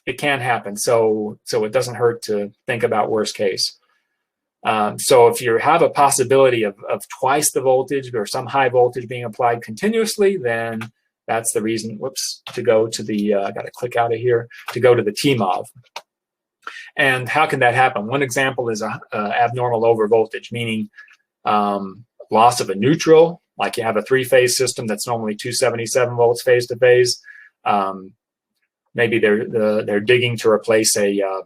Speaker 4: it can happen. So it doesn't hurt to think about worst case. So if you have a possibility of twice the voltage or some high voltage being applied continuously, then that's the reason, whoops, to go to the, I got to click out of here, to go to the TMOV. And how can that happen? One example is a abnormal overvoltage, meaning loss of a neutral, like you have a three-phase system that's normally 277 volts phase to phase. Maybe they're digging to replace for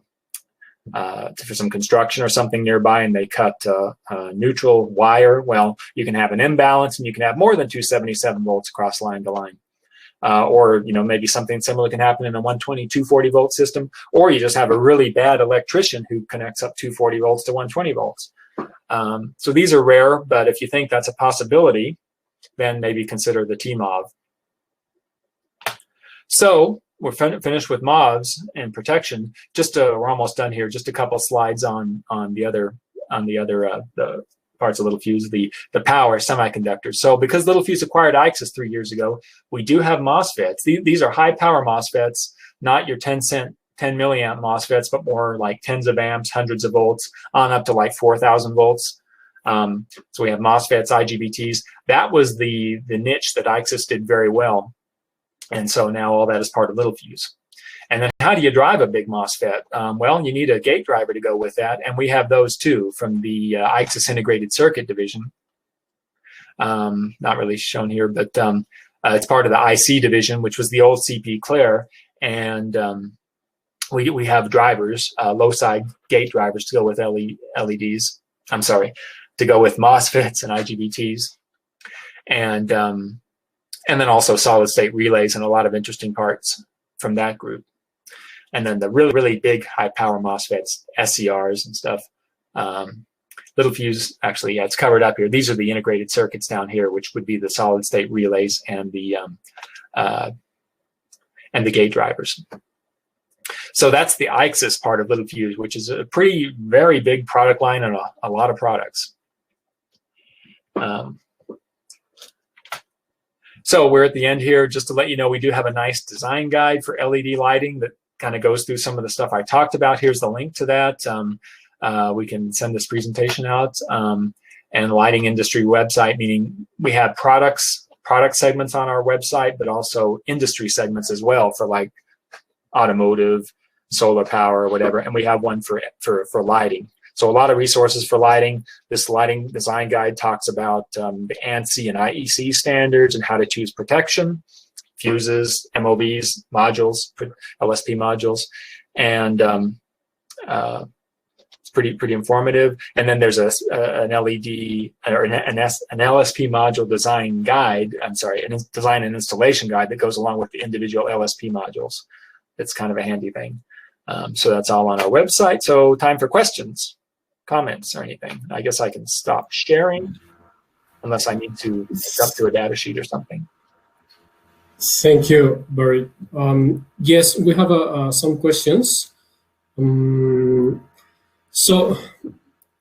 Speaker 4: some construction or something nearby, and they cut a neutral wire. Well, you can have an imbalance, and you can have more than 277 volts across line to line. Or maybe something similar can happen in a 120, 240 volt system, or you just have a really bad electrician who connects up 240 volts to 120 volts. So these are rare, but if you think that's a possibility, then maybe consider the TMOV. So we're finished with MOVs and protection. We're almost done here. Just a couple slides on the other the parts of Littelfuse, the power semiconductors. So because Littelfuse acquired IXYS 3 years ago, we do have MOSFETs. These are high power MOSFETs, not your 10 milliamp MOSFETs, but more like tens of amps, hundreds of volts, on up to like 4,000 volts. So we have MOSFETs, IGBTs. That was the niche that IXYS did very well. And so now all that is part of Littelfuse. And then how do you drive a big MOSFET? Well, you need a gate driver to go with that. And we have those too from the IXYS Integrated Circuit division. Not really shown here, but it's part of the IC division, which was the old CP Claire. And we have drivers, low side gate drivers to go with LEDs. I'm sorry, to go with MOSFETs and IGBTs. And then also solid state relays and a lot of interesting parts from that group. And then the really, really big high power MOSFETs, SCRs and stuff. Littelfuse, actually, yeah, it's covered up here. These are the integrated circuits down here, which would be the solid state relays and the gate drivers. So that's the IXYS part of Littelfuse, which is a very big product line and a lot of products. So we're at the end here. Just to let you know, we do have a nice design guide for LED lighting that kind of goes through some of the stuff I talked about. Here's the link to that. We can send this presentation out. And lighting industry website, meaning we have product segments on our website, but also industry segments as well for like automotive, solar power, or whatever. And we have one for lighting. So a lot of resources for lighting. This lighting design guide talks about the ANSI and IEC standards and how to choose protection, fuses, MOVs, modules, LSP modules, and it's pretty informative. And then there's an LED or an LSP module design guide. I'm sorry, a design and installation guide that goes along with the individual LSP modules. It's kind of a handy thing. So that's all on our website. So time for questions, comments, or anything. I guess I can stop sharing unless I need to jump to a data sheet or something.
Speaker 1: Thank you, Barry. Yes, we have some questions. So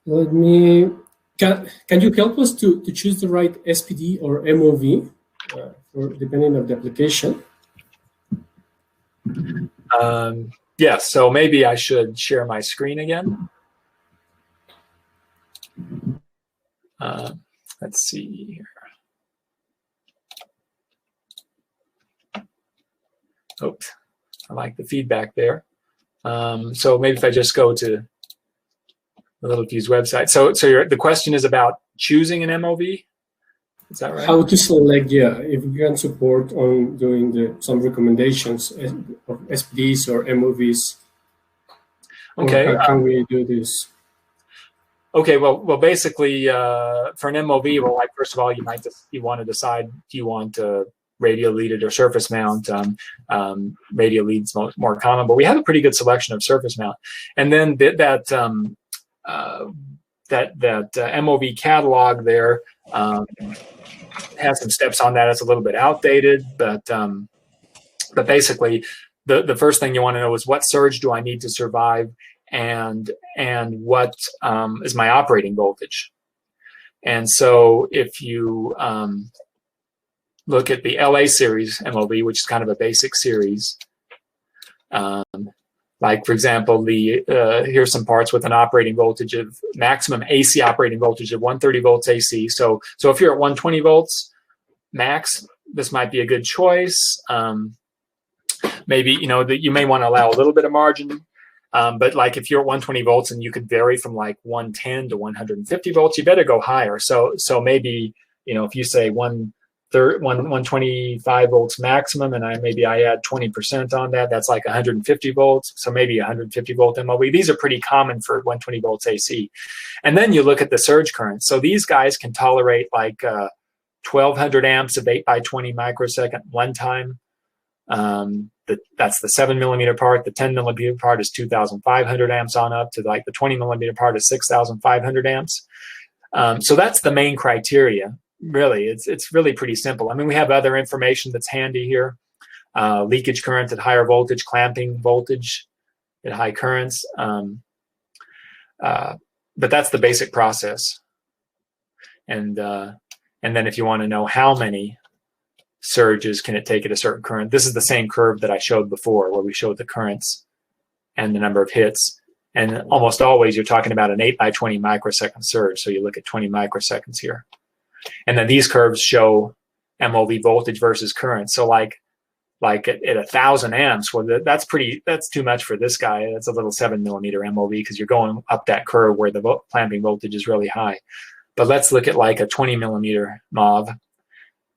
Speaker 1: let me, can you help us to choose the right SPD or MOV for depending on the application?
Speaker 4: Yes, so maybe I should share my screen again. Let's see here. Oops, I like the feedback there. So maybe if I just go to the Littelfuse website. So the question is about choosing an MOV? Is that right?
Speaker 1: How to select, yeah, if you can support on doing some recommendations of SPDs or MOVs.
Speaker 4: Okay.
Speaker 1: Or how can we do this?
Speaker 4: Okay, well, basically, for an MOV, well, like first of all, you want to decide, do you want radial leaded or surface mount? Radial lead's more common, but we have a pretty good selection of surface mount. And then that MOV catalog there has some steps on that. It's a little bit outdated, but basically, the first thing you want to know is what surge do I need to survive, and what is my operating voltage. And so if you look at the LA series MOV, which is kind of a basic series, Like for example, here's some parts with an operating voltage of maximum AC operating voltage of 130 volts AC. So if you're at 120 volts max, this might be a good choice. Maybe, that you may want to allow a little bit of margin. But like if you're at 120 volts and you could vary from like 110 to 150 volts, you better go higher. So maybe, if you say 125 volts maximum, and I add 20% on that, that's like 150 volts. So maybe 150 volt MOV. These are pretty common for 120 volts AC. And then you look at the surge current. So these guys can tolerate like 1200 amps of 8 by 20 microsecond one time. That's the 7 millimeter part. The 10 millimeter part is 2,500 amps on up to like the 20 millimeter part is 6,500 amps. So that's the main criteria. Really, it's really pretty simple. I mean, we have other information that's handy here. Leakage current at higher voltage, clamping voltage at high currents. But that's the basic process. And then if you want to know how many surges can it take at a certain current, this is the same curve that I showed before, where we showed the currents and the number of hits. And almost always you're talking about an 8 by 20 microsecond surge. So you look at 20 microseconds here. And then these curves show MOV voltage versus current. So like at 1,000 amps, well, that's too much for this guy. That's a little 7 millimeter MOV because you're going up that curve where the clamping voltage is really high. But let's look at like a 20 millimeter MOV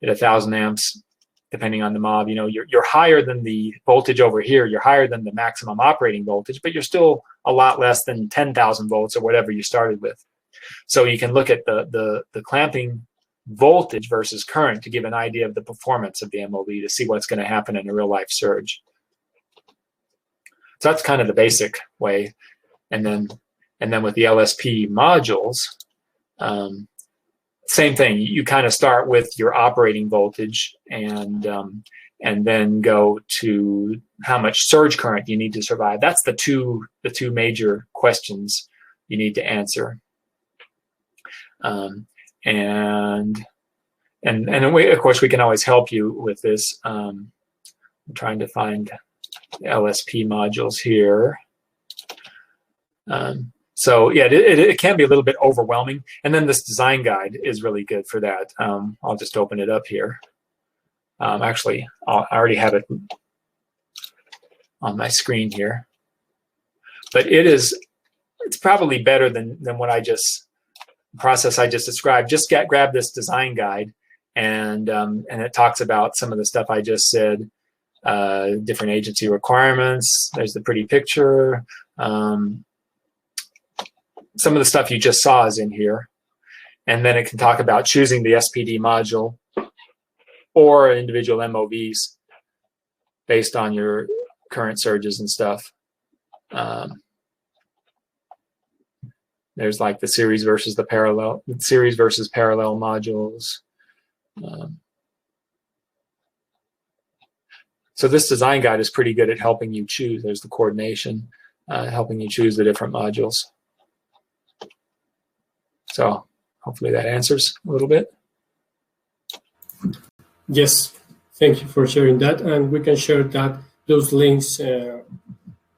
Speaker 4: at 1,000 amps, depending on the MOV. You're higher than the voltage over here. You're higher than the maximum operating voltage, but you're still a lot less than 10,000 volts or whatever you started with. So you can look at the clamping voltage versus current to give an idea of the performance of the MOV to see what's going to happen in a real life surge. So that's kind of the basic way. And then with the LSP modules, same thing. You kind of start with your operating voltage and then go to how much surge current you need to survive. That's the two major questions you need to answer. And of course we can always help you with this. I'm trying to find the LSP modules here. So yeah, it can be a little bit overwhelming. And then this design guide is really good for that. I'll just open it up here. Actually, I already have it on my screen here. But it's probably better than what process I just described. Just grab this design guide, and it talks about some of the stuff I just said, different agency requirements. There's the pretty picture. Some of the stuff you just saw is in here. And then it can talk about choosing the SPD module or individual MOVs based on your current surges and stuff. There's like the series versus parallel modules. So this design guide is pretty good at helping you choose. There's the coordination, helping you choose the different modules. So hopefully that answers a little bit.
Speaker 1: Yes, thank you for sharing that, and we can share those links if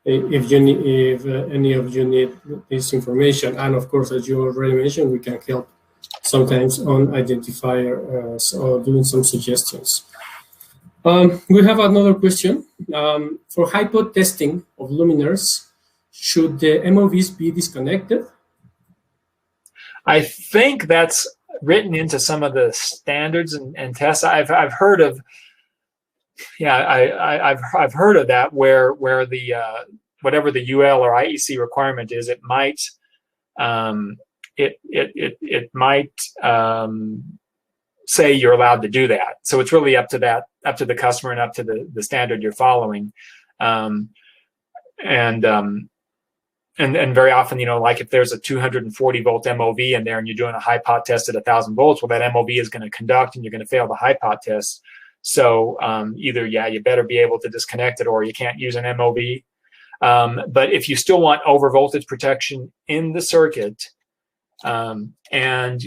Speaker 1: any of you need this information. And of course, as you already mentioned, we can help sometimes on identifiers or doing some suggestions. We have another question. For HiPod testing of luminaires, should the MOVs be disconnected?
Speaker 4: I think that's written into some of the standards and tests. I've heard of, I've heard of that where the whatever the UL or IEC requirement is, it might say you're allowed to do that. So it's really up to the customer and up to the standard you're following. And very often, like if there's a 240 volt MOV in there and you're doing a HiPod test at 1,000 volts, well, that MOV is going to conduct and you're going to fail the HiPod test. So either, you better be able to disconnect it or you can't use an MOV. But if you still want over voltage protection in the circuit and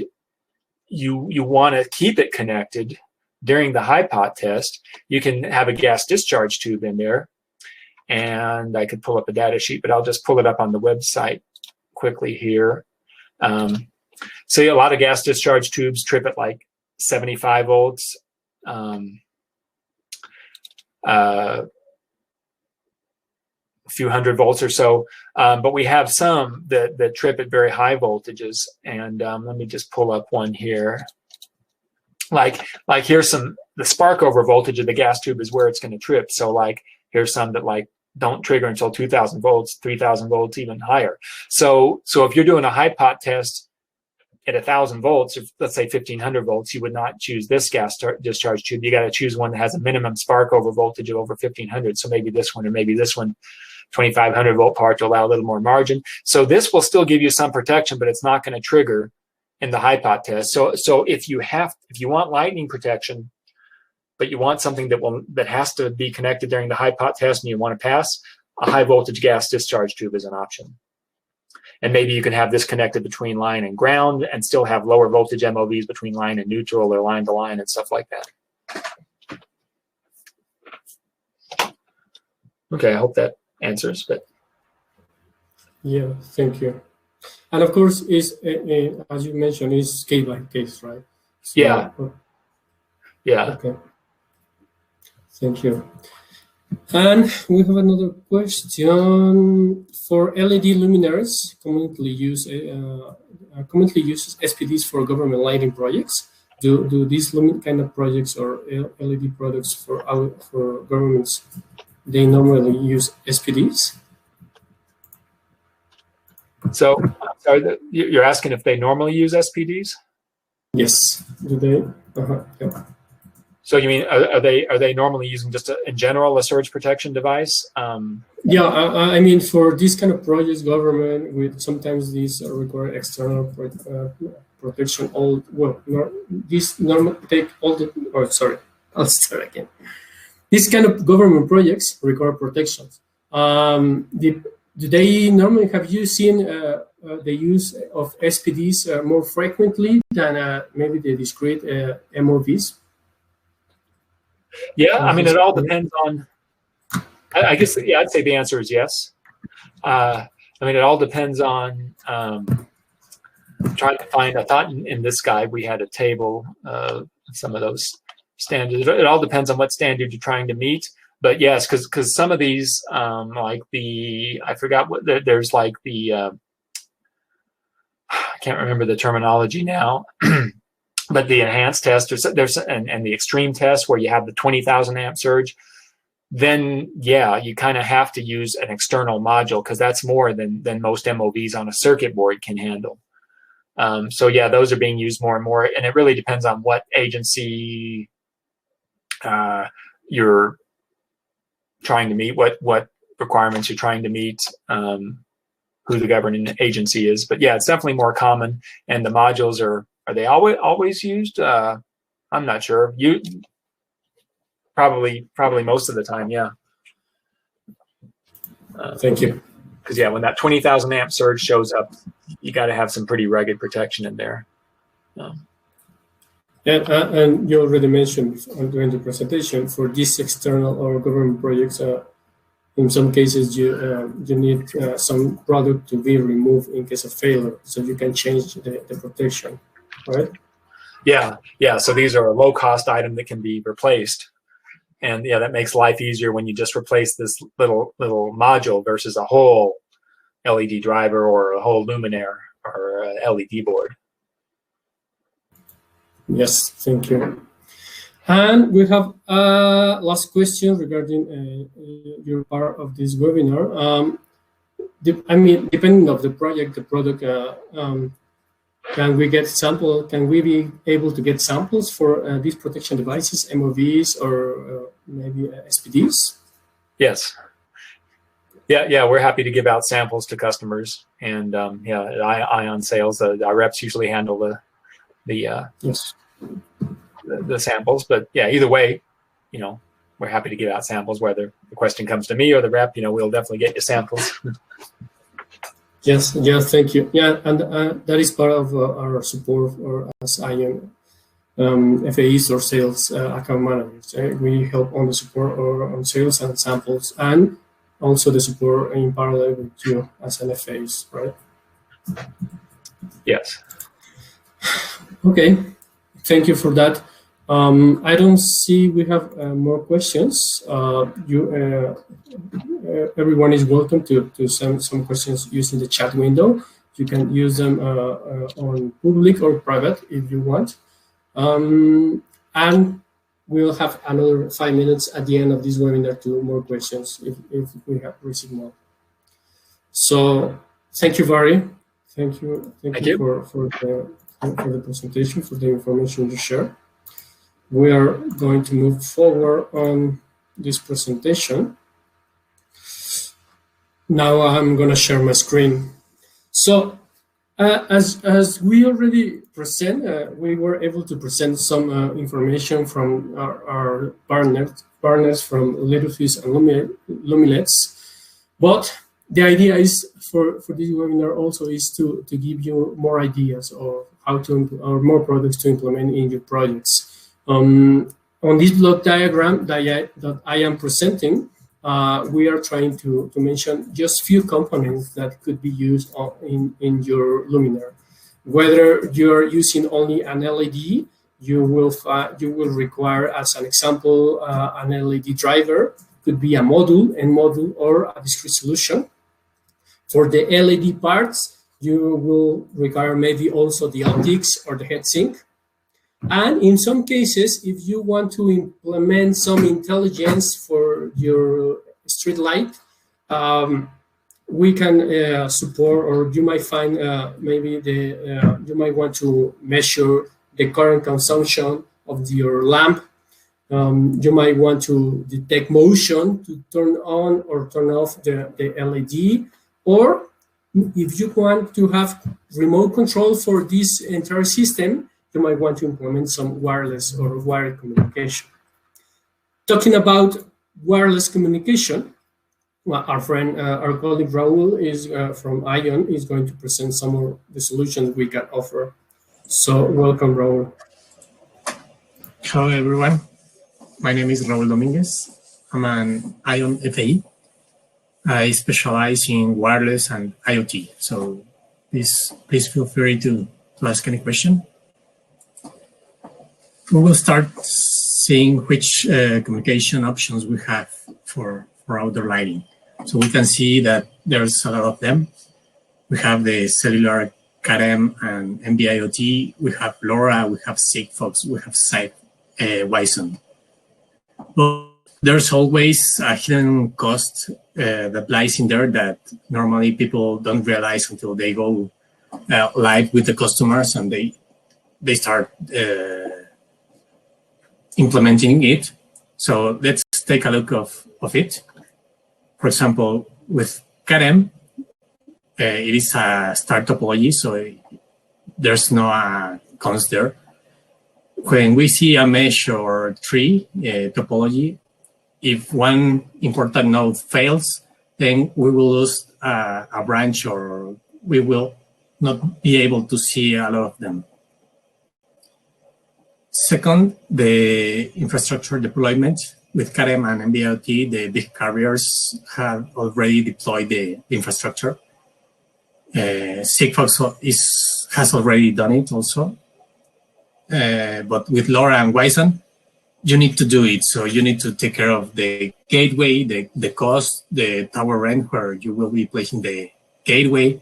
Speaker 4: you want to keep it connected during the HiPod test, you can have a gas discharge tube in there. and I could pull up a data sheet, but I'll just pull it up on the website quickly here. So a lot of gas discharge tubes trip at like 75 volts. A few hundred volts or so, but we have some that trip at very high voltages. And let me just pull up one here. Like here's the spark over voltage of the gas tube is where it's going to trip. So like here's some that like don't trigger until 2,000 volts, 3,000 volts, even higher. So if you're doing a high pot test at 1,000 volts, if, let's say 1,500 volts, you would not choose this gas discharge tube. You got to choose one that has a minimum spark over voltage of over 1,500. So maybe this one, or maybe this one, 2,500 volt part to allow a little more margin. So this will still give you some protection, but it's not going to trigger in the high pot test. So if you want lightning protection, but you want something that has to be connected during the high pot test and you want to pass, a high voltage gas discharge tube is an option. And maybe you can have this connected between line and ground and still have lower voltage MOVs between line and neutral or line to line and stuff like that. Okay, I hope that answers. But
Speaker 1: yeah, thank you. And of course, is as you mentioned, is case by case, right? So,
Speaker 4: yeah. Yeah.
Speaker 1: Okay. Thank you. And we have another question. For LED luminaires, commonly uses SPDs for government lighting projects. Do these kind of projects or LED products for governments, they normally use SPDs?
Speaker 4: So you're asking if they normally use SPDs?
Speaker 1: Yes. Do they? Yeah.
Speaker 4: So you mean are they normally using just in general a surge protection device?
Speaker 1: Yeah, I mean for these kind of projects, government with sometimes these require external protection. These normal take all the. Oh, sorry, I'll start again. These kind of government projects require protections. Do they normally, have you seen the use of SPDs more frequently than maybe the discrete MOVs?
Speaker 4: Yeah, I mean, it all depends on, I guess, yeah, I'd say the answer is yes. I mean, it all depends on trying to find, I thought in this guide we had a table of some of those standards. It all depends on what standard you're trying to meet. But yes, because some of these, like I forgot what, there's like the, I can't remember the terminology now, but the enhanced test, and the extreme test where you have the 20,000 amp surge, then yeah, you kind of have to use an external module because that's more than most MOVs on a circuit board can handle. So yeah, those are being used more and more, and it really depends on what agency you're trying to meet, what requirements you're trying to meet, who the governing agency is. But yeah, it's definitely more common, and the modules are they always used? I'm not sure. You probably most of the time, yeah.
Speaker 1: Thank you.
Speaker 4: Because yeah, when that 20,000 amp surge shows up, you got to have some pretty rugged protection in there.
Speaker 1: And you already mentioned during the presentation for these external or government projects, in some cases you need some product to be removed in case of failure, so you can change the protection, right?
Speaker 4: Yeah. So these are a low-cost item that can be replaced, and yeah, that makes life easier when you just replace this little module versus a whole LED driver or a whole luminaire or a LED board.
Speaker 1: Yes, thank you. And we have a last question regarding your part of this webinar. I mean, depending on the product, can we get sample? Can we be able to get samples for these protection devices, MOVs, or maybe SPDs?
Speaker 4: Yes. Yeah, we're happy to give out samples to customers, and yeah, at Ion Sales, our reps usually handle
Speaker 1: yes.
Speaker 4: the samples. But yeah, either way, we're happy to give out samples, whether the question comes to me or the rep. We'll definitely get you samples.
Speaker 1: Yes, thank you. Yeah, and that is part of our support or as Ion FAEs or sales account managers. We help on the support or on sales and samples, and also the support in parallel with you as NFAs, right?
Speaker 4: Yes.
Speaker 1: Okay, thank you for that. I don't see we have more questions. Everyone is welcome to send some questions using the chat window. You can use them on public or private if you want. And we'll have another 5 minutes at the end of this webinar to more questions if we have received more. So thank you, Barry. Thank you for the presentation, for the information you shared. We are going to move forward on this presentation. Now I'm going to share my screen. So as we already present, we were able to present some information from our partners from Littelfuse and Lumileds. But the idea is for this webinar also is to give you more ideas of how to, or more products to implement in your projects. On this block diagram that I am presenting, we are trying to mention just few components that could be used in your luminaire. Whether you're using only an LED, you will require, as an example, an LED driver. Could be a module or a discrete solution. For the LED parts, you will require maybe also the optics or the heatsink. And in some cases, if you want to implement some intelligence for your street light, we can support, or you might find maybe you might want to measure the current consumption of your lamp. You might want to detect motion to turn on or turn off the LED, or if you want to have remote control for this entire system, you might want to implement some wireless or wired communication. Talking about wireless communication, well, our colleague Raul is from ION is going to present some of the solutions we can offer. So welcome, Raul.
Speaker 5: Hello, everyone. My name is Raul Dominguez. I'm an ION FAE. I specialize in wireless and IoT. So please feel free to ask any question. We will start seeing which communication options we have for outdoor lighting. So we can see that there's a lot of them. We have the cellular Cat-M and NB-IoT. We have LoRa, we have Sigfox, we have Wi-SUN. But there's always a hidden cost that lies in there that normally people don't realize until they go live with the customers and they start implementing it. So let's take a look of it. For example, with Cat-M, it is a star topology, so there's no cons there. When we see a mesh or tree topology, if one important node fails, then we will lose a branch, or we will not be able to see a lot of them. Second, the infrastructure deployment. With Cat-M and NB-IoT, the big carriers have already deployed the infrastructure. Sigfox has already done it also. But with LoRa and Wi-SUN, you need to do it. So you need to take care of the gateway, the cost, the tower rent where you will be placing the gateway,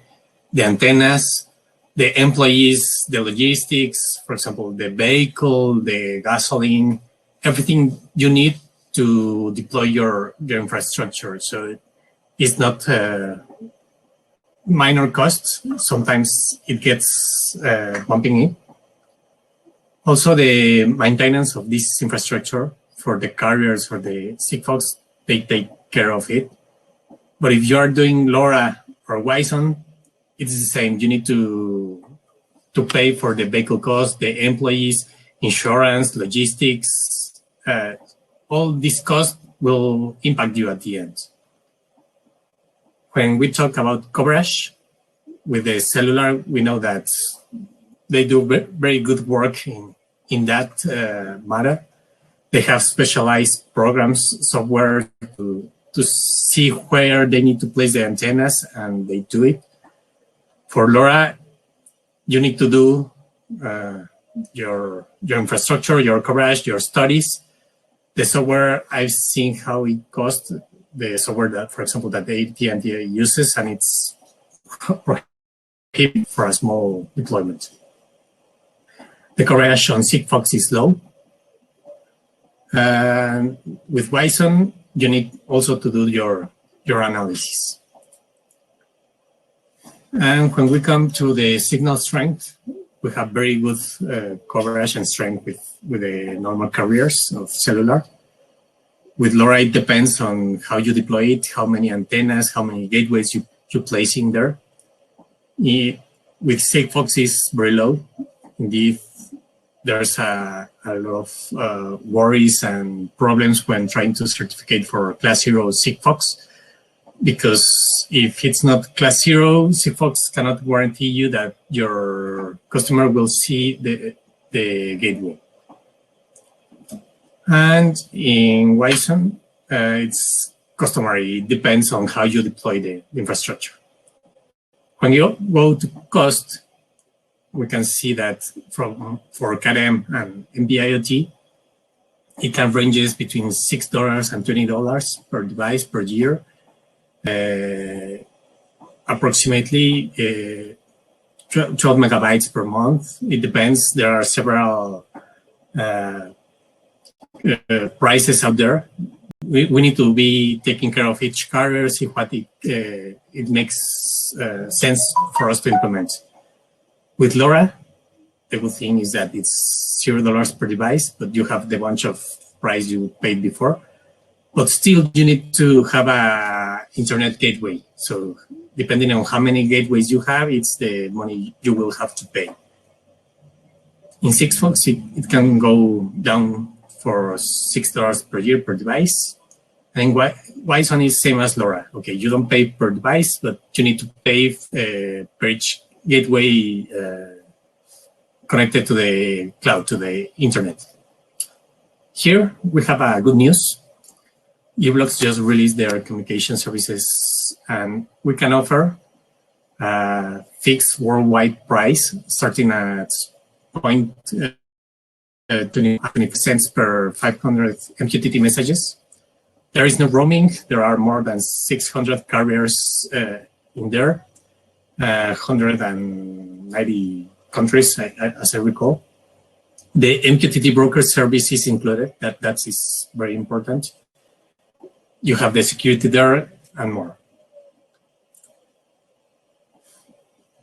Speaker 5: the antennas, the employees, the logistics, for example, the vehicle, the gasoline, everything you need to deploy your infrastructure. So it's not minor costs. Sometimes it gets bumping in. Also, the maintenance of this infrastructure for the carriers or the Sigfox, they take care of it. But if you are doing LoRa or Wi-SUN, it's the same. You need to pay for the vehicle cost, the employees, insurance, logistics. All these costs will impact you at the end. When we talk about coverage with the cellular, we know that they do very good work in that matter. They have specialized programs, software to to see where they need to place the antennas, and they do it. For LoRa, you need to do your infrastructure, your coverage, your studies. The software, I've seen how it costs, the software that, for example, that AT&T uses, and it's prohibitive for a small deployment. The coverage on Sigfox is low. And with Wison, you need also to do your analysis. And when we come to the signal strength, we have very good coverage and strength with the normal carriers of cellular. With LoRa, it depends on how you deploy it, how many antennas, how many gateways you place in there. With Sigfox, it's very low. Indeed, there's a lot of worries and problems when trying to certificate for Class 0 Sigfox, because if it's not Class 0, Sigfox cannot guarantee you that your customer will see the gateway. And in Wison, it's customary. It depends on how you deploy the infrastructure. When you go to cost, we can see that for CAT-M and NB-IoT, it can ranges between $6 and $20 per device per year. Approximately 12 megabytes per month. It depends. There are several prices out there. We need to be taking care of each carrier, see what it makes sense for us to implement. With LoRa, the good thing is that it's $0 per device, but you have the bunch of price you paid before. But still, you need to have an internet gateway. So depending on how many gateways you have, it's the money you will have to pay. In Sigfox, it can go down for $6 per year per device. And Wison is same as LoRa. Okay, you don't pay per device, but you need to pay per each gateway connected to the cloud, to the internet. Here we have a good news. u-blox just released their communication services, and we can offer a fixed worldwide price starting at 0.20 cents per 500 MQTT messages. There is no roaming. There are more than 600 carriers in there, 190 countries, as I recall. The MQTT broker service is included. That is very important. You have the security there and more.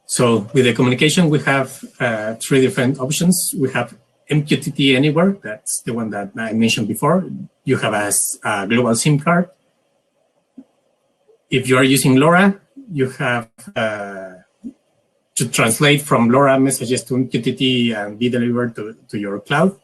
Speaker 5: So with the communication, we have 3 different options. We have MQTT Anywhere. That's the one that I mentioned before. You have a global SIM card. If you are using LoRa, you have to translate from LoRa messages to MQTT and be delivered to your cloud.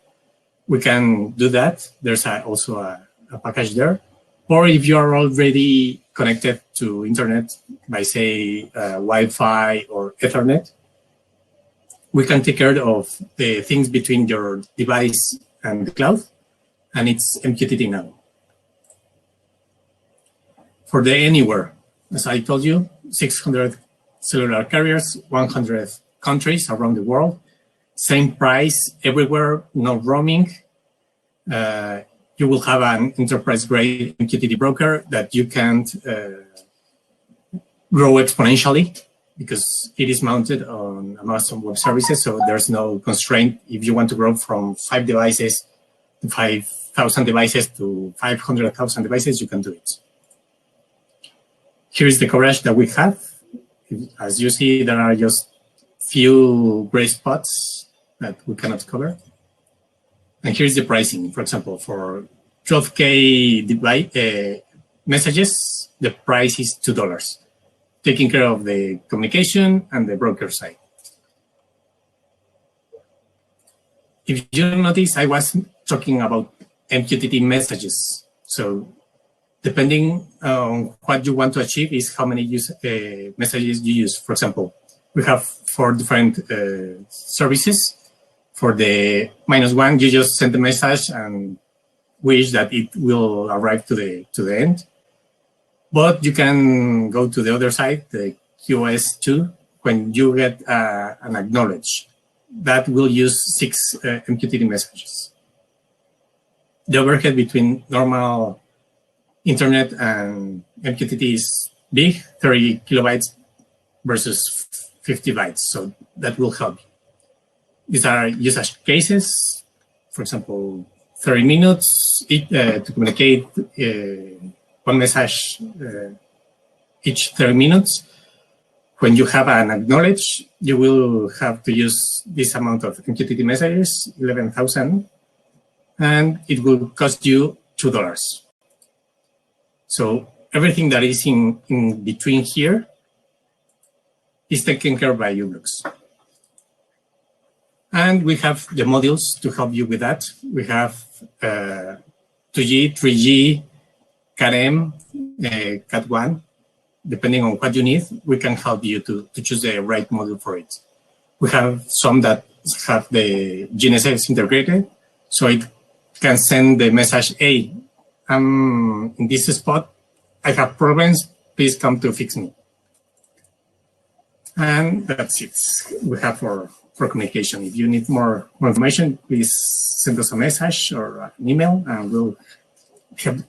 Speaker 5: We can do that. There's also a package there. Or if you are already connected to internet by, say, Wi-Fi or Ethernet, we can take care of the things between your device and the cloud, and it's MQTT now. For the Anywhere, as I told you, 600 cellular carriers, 100 countries around the world, same price everywhere, no roaming. You will have an enterprise-grade MQTT broker that you can't grow exponentially because it is mounted on Amazon Web Services, so there's no constraint. If you want to grow from 5 devices to 5,000 devices to 500,000 devices, you can do it. Here is the coverage that we have. As you see, there are just few gray spots that we cannot cover. And here's the pricing. For example, for 12K device messages, the price is $2, taking care of the communication and the broker side. If you notice, I was talking about MQTT messages. So depending on what you want to achieve is how many messages you use. For example, we have 4 different services. For the -1, you just send the message and wish that it will arrive to the end. But you can go to the other side, the QoS2, when you get an acknowledge. That will use 6 MQTT messages. The overhead between normal internet and MQTT is big, 30 kilobytes versus 50 bytes. So that will help you. These are usage cases. For example, 30 minutes to communicate one message each 30 minutes. When you have an acknowledge, you will have to use this amount of MQTT messages, 11,000, and it will cost you $2. So everything that is in between here is taken care of by u-blox. And we have the modules to help you with that. We have 2G, 3G, CAT-M, CAT1. Depending on what you need, we can help you to choose the right module for it. We have some that have the GNSS integrated, so it can send the message, hey, I'm in this spot, I have problems, please come to fix me. And that's it we have for communication. If you need more information, please send us a message or an email and we'll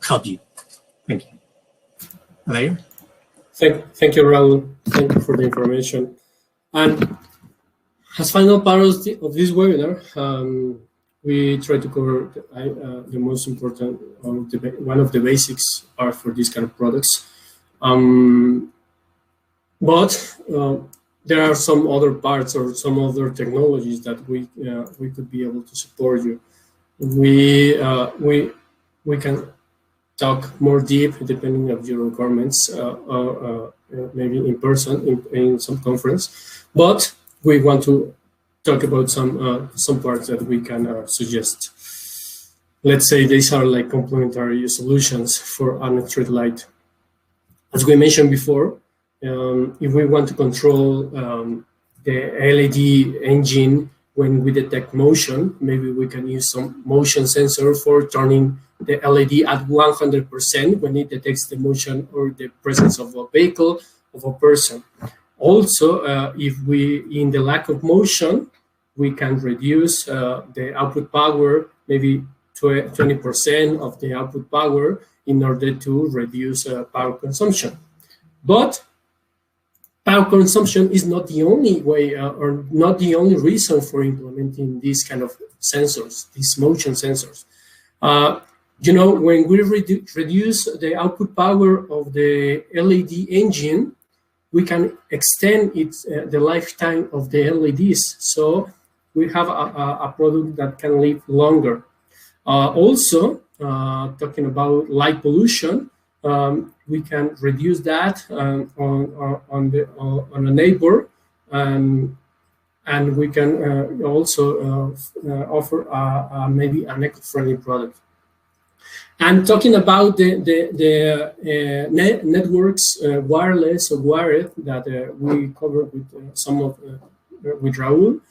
Speaker 5: help you. Thank you. Adair?
Speaker 1: Thank you, Raul. Thank you for the information. And as final part of this webinar, we try to cover the most important, one of the basics are for these kind of products. But there are some other parts or some other technologies that we could be able to support you. We can talk more deep depending on your requirements, or maybe in person in some conference. But we want to talk about some parts that we can suggest. Let's say these are like complementary solutions for unattended light. As we mentioned before, if we want to control the LED engine when we detect motion, maybe we can use some motion sensor for turning the LED at 100% when it detects the motion or the presence of a vehicle, of a person. Also, if we, in the lack of motion, we can reduce the output power, maybe 20% of the output power in order to reduce power consumption. But power consumption is not the only way or not the only reason for implementing these kind of sensors, these motion sensors. You know, when we reduce the output power of the LED engine, we can extend the lifetime of the LEDs. So we have a product that can live longer. Also, talking about light pollution, we can reduce that on a neighbor, and we can also offer maybe an eco-friendly product. And talking about the networks, wireless or wired that we covered with some of with Raul,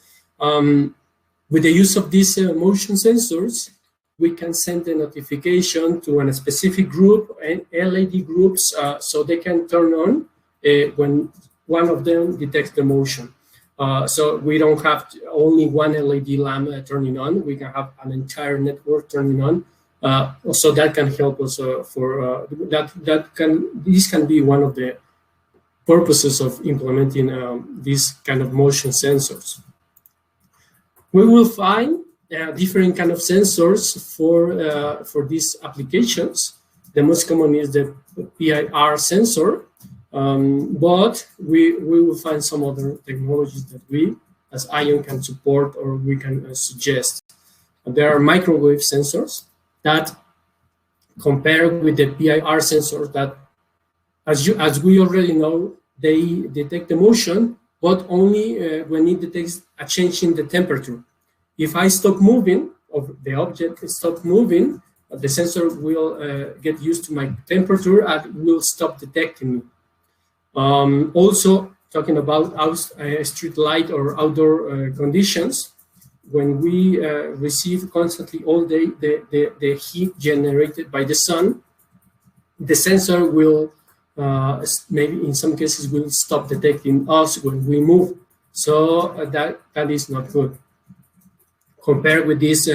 Speaker 1: with the use of these motion sensors, we can send a notification to a specific group and LED groups so they can turn on when one of them detects the motion. So we don't have only one LED lamp turning on, we can have an entire network turning on. So that can help us for this can be one of the purposes of implementing these kind of motion sensors. We will find different kind of sensors for these applications. The most common is the PIR sensor, but we will find some other technologies that we, as ION, can support or we can suggest. There are microwave sensors that compare with the PIR sensors that, as we already know, they detect the motion, but only when it detects a change in the temperature. If I stop moving, or the object stops moving, the sensor will get used to my temperature and will stop detecting me. Also, talking about street light or outdoor conditions, when we receive constantly all day the heat generated by the sun, the sensor will maybe in some cases will stop detecting us when we move. So that is not good. Compared with these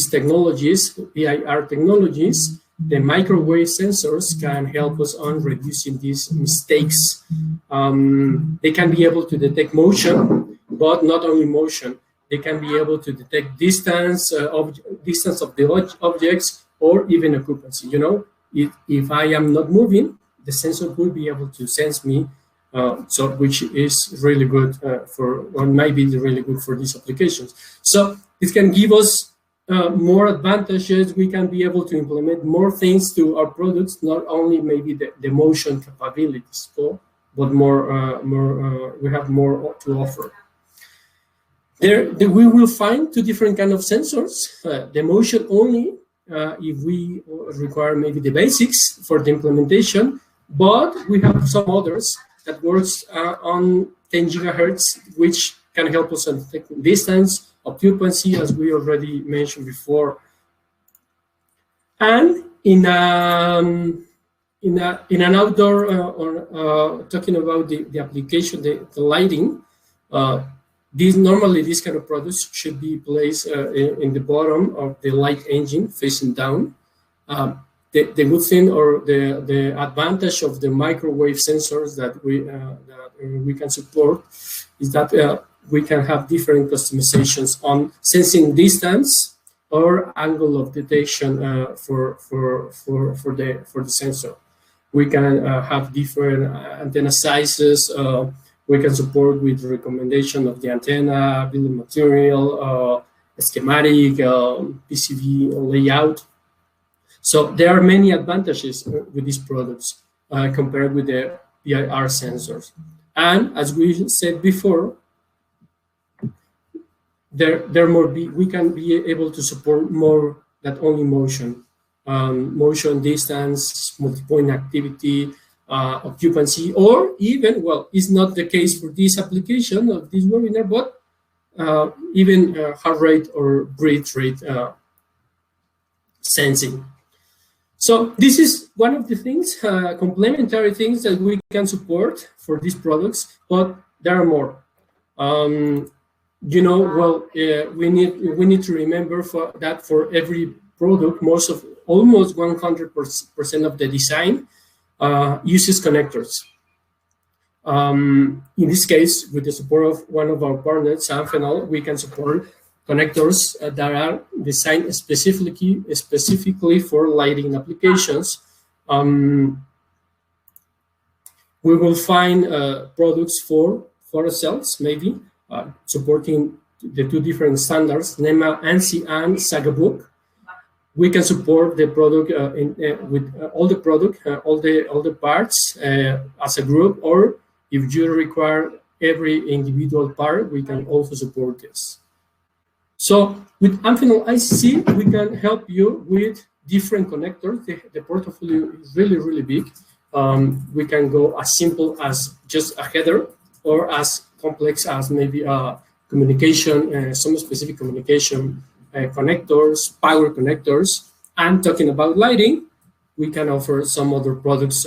Speaker 1: technologies, PIR technologies, the microwave sensors can help us on reducing these mistakes. They can be able to detect motion, but not only motion. They can be able to detect distance of the objects, or even occupancy. You know, if I am not moving, the sensor will be able to sense me. So which is really good or might be really good for these applications. So it can give us more advantages. We can be able to implement more things to our products, not only maybe the motion capabilities, but we have more to offer. We will find two different kind of sensors. The motion only, if we require maybe the basics for the implementation, but we have some others that works on 10 gigahertz, which can help us detect distance, occupancy, as we already mentioned before. And in an outdoor, talking about the application, the lighting, this kind of products should be placed in the bottom of the light engine, facing down. The good thing or the advantage of the microwave sensors that we can support is that we can have different customizations on sensing distance or angle of detection for the sensor. We can have different antenna sizes. We can support with recommendation of the antenna, building material, schematic, PCB layout. So there are many advantages with these products compared with the PIR sensors. And as we said before, we can be able to support more than only motion. Motion, distance, multi-point activity, occupancy, or even, well, it's not the case for this application of this webinar, but even heart rate or breath rate sensing. So this is one of the things, complementary things that we can support for these products, but there are more. You know, well, we need to remember that for every product, almost 100% of the design uses connectors. In this case, with the support of one of our partners, Amphenol, we can support connectors that are designed specifically for lighting applications. We will find products for photocells, maybe, supporting the two different standards, NEMA, ANSI, and Sagabook. We can support the product with all the product, all the parts as a group, or if you require every individual part, we can also support this. So with Amphenol ICC, we can help you with different connectors. The portfolio is really, really big. We can go as simple as just a header, or as complex as maybe communication, some specific communication connectors, power connectors. And talking about lighting, we can offer some other products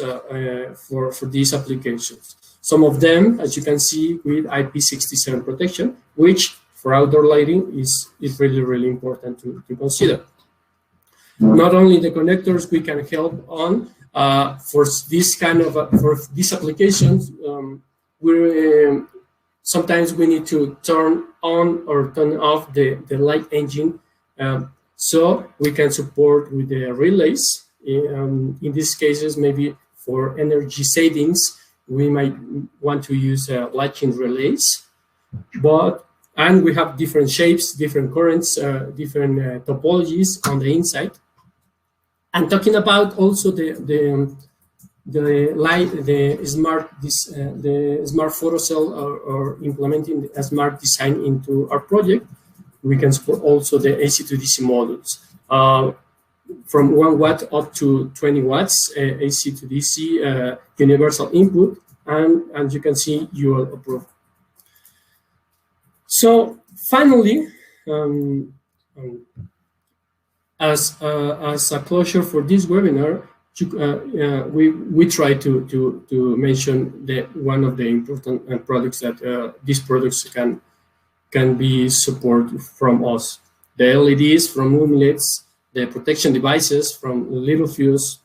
Speaker 1: for these applications. Some of them, as you can see, with IP67 protection, which for outdoor lighting is really, really important to consider. Not only the connectors we can help on for this kind of for these applications. Sometimes we need to turn on or turn off the light engine, so we can support with the relays. In these cases, maybe for energy savings, we might want to use lighting relays. And we have different shapes, different currents, different topologies on the inside. And talking about also the smart photocell or implementing a smart design into our project, we can support also the AC to DC modules. From 1 watt up to 20 watts, AC to DC, universal input, and you can see UL approved. So finally, as a closure for this webinar, we try to mention one of the important products that these products can be supported from us. The LEDs from Lumileds, the protection devices from Littelfuse,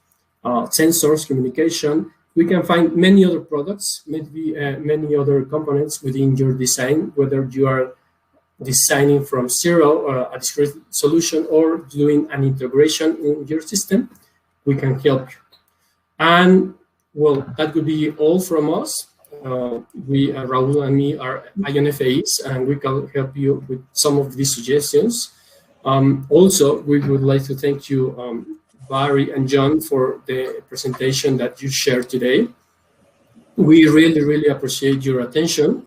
Speaker 1: sensors, communication. We can find many other products, maybe many other components within your design, whether you are designing from zero or a discrete solution or doing an integration in your system, we can help you. And well, that would be all from us. Raul and me are INFAs, and we can help you with some of these suggestions. Also, we would like to thank you, Barry and John, for the presentation that you shared today. We really, really appreciate your attention.